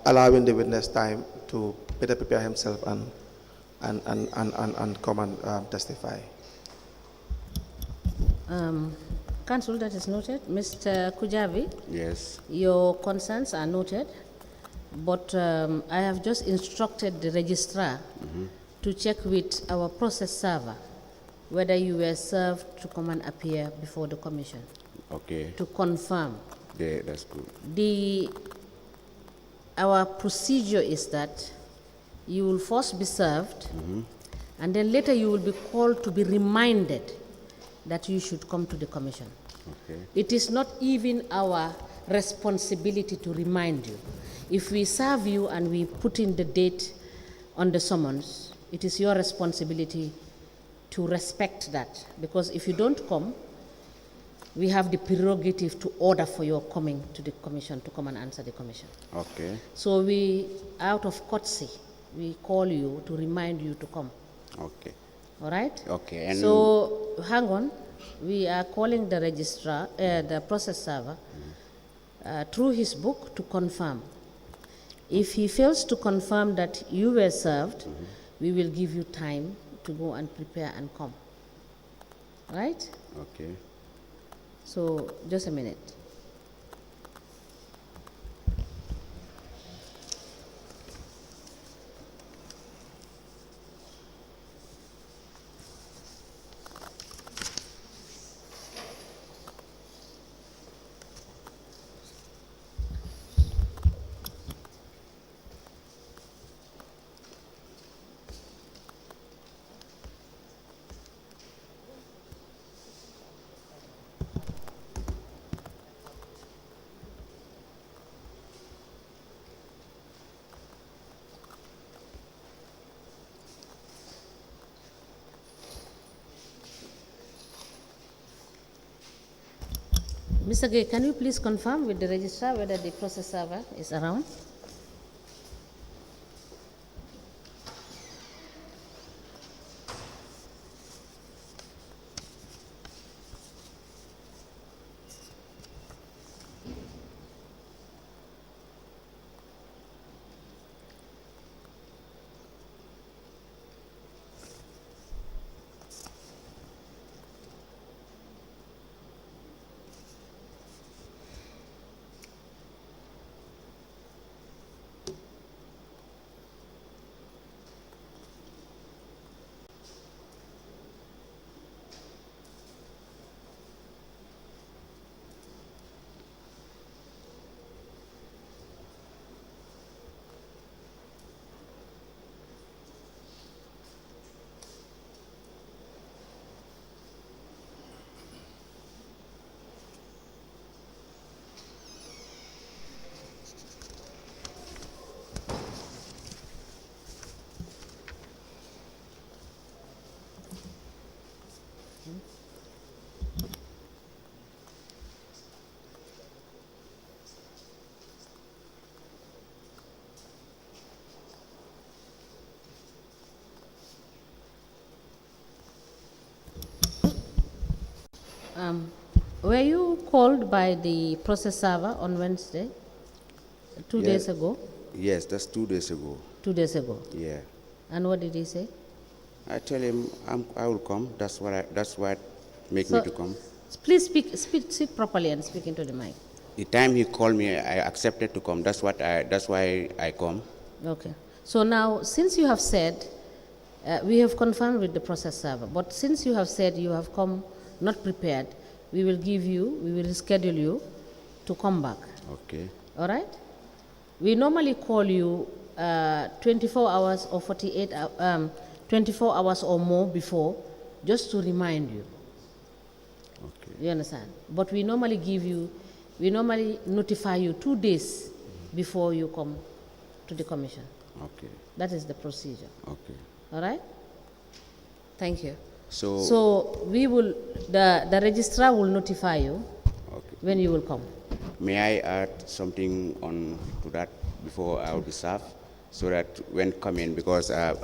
allowing the witness time to better prepare himself and come and testify. Council, that is noted. Mr. Kujavi, Yes. your concerns are noted, but I have just instructed the registrar to check with our process server whether you were served to come and appear before the commission Okay. to confirm. Yeah, that's good. Our procedure is that you will first be served, and then later you will be called to be reminded that you should come to the commission. Okay. It is not even our responsibility to remind you. If we serve you and we put in the date on the summons, it is your responsibility to respect that, because if you don't come, we have the prerogative to order for your coming to the commission to come and answer the commission. Okay. So we, out of courtesy, we call you to remind you to come. Okay. All right? Okay. And So hang on. We are calling the registrar, the process server, through his book to confirm. If he fails to confirm that you were served, we will give you time to go and prepare and come. Right? okay. So just a minute. Mr. Gay, can you please confirm with the registrar whether the process server is around? Were you called by the process server on Wednesday? 2 Yeah. days ago? Yes, that's 2 days ago. 2 days ago. Yeah. And what did he say? I tell him I will come. That's what make me to come. Please speak properly and speak into the mic. The time he called me, I accepted to come. That's why I come. Okay. So now, since you have said, we have confirmed with the process server, but since you have said you have come not prepared, we will schedule you to come back. Okay. All right? We normally call you 24 hours or 24 hours or more before, just to remind you. Okay. You understand? But we normally notify you 2 days before you come to the commission. Okay. That is the procedure. Okay. All right? Thank you. So we will, the registrar will notify you okay. when you will come. May I add something on to that before I will be served, so that when coming, because I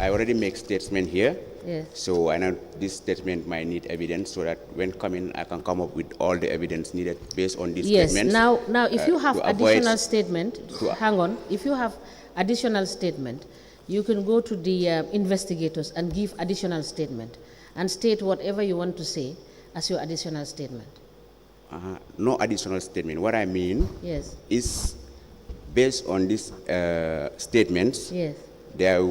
already make statement here. Yes. So I know this statement might need evidence, so that when coming, I can come up with all the evidence needed based on this statement. Yes. Now, if you have to avoid- additional statement, hang on. If you have additional statement, you can go to the investigators and give additional statement and state whatever you want to say as your additional statement. No additional statement. What I mean Yes. is based on these statements. Yes. There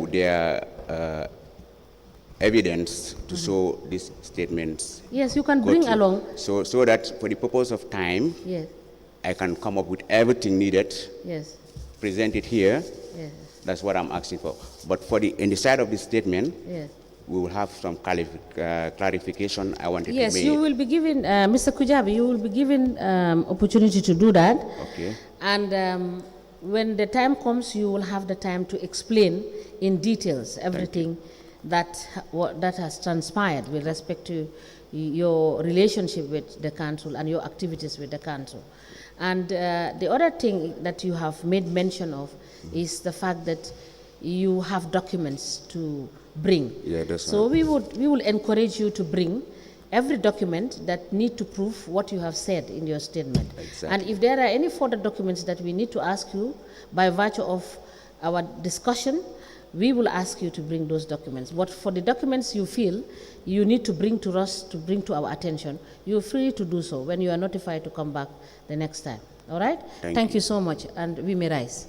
are evidence to show these statements. Yes, you can go bring through. along. So that for the purpose of time, Yes. I can come up with everything needed, Yes. present it here. Yes. That's what I'm asking for. But in the side of the statement, Yes. we will have some clarification I wanted Yes, to make. you will be given, Mr. Kujabi, you will be given opportunity to do that. Okay. And when the time comes, you will have the time to explain in details everything that has transpired with respect to your relationship with the council and your activities with the council. And the other thing that you have made mention of is the fact that you have documents to bring. Yeah, that's so right. we will encourage you to bring every document that need to prove what you have said in your statement. Exactly. And if there are any further documents that we need to ask you by virtue of our discussion, we will ask you to bring those documents. But for the documents you feel you need to bring to us, to bring to our attention, you're free to do so when you are notified to come back the next time. All right? Thank you so much, and we may rise.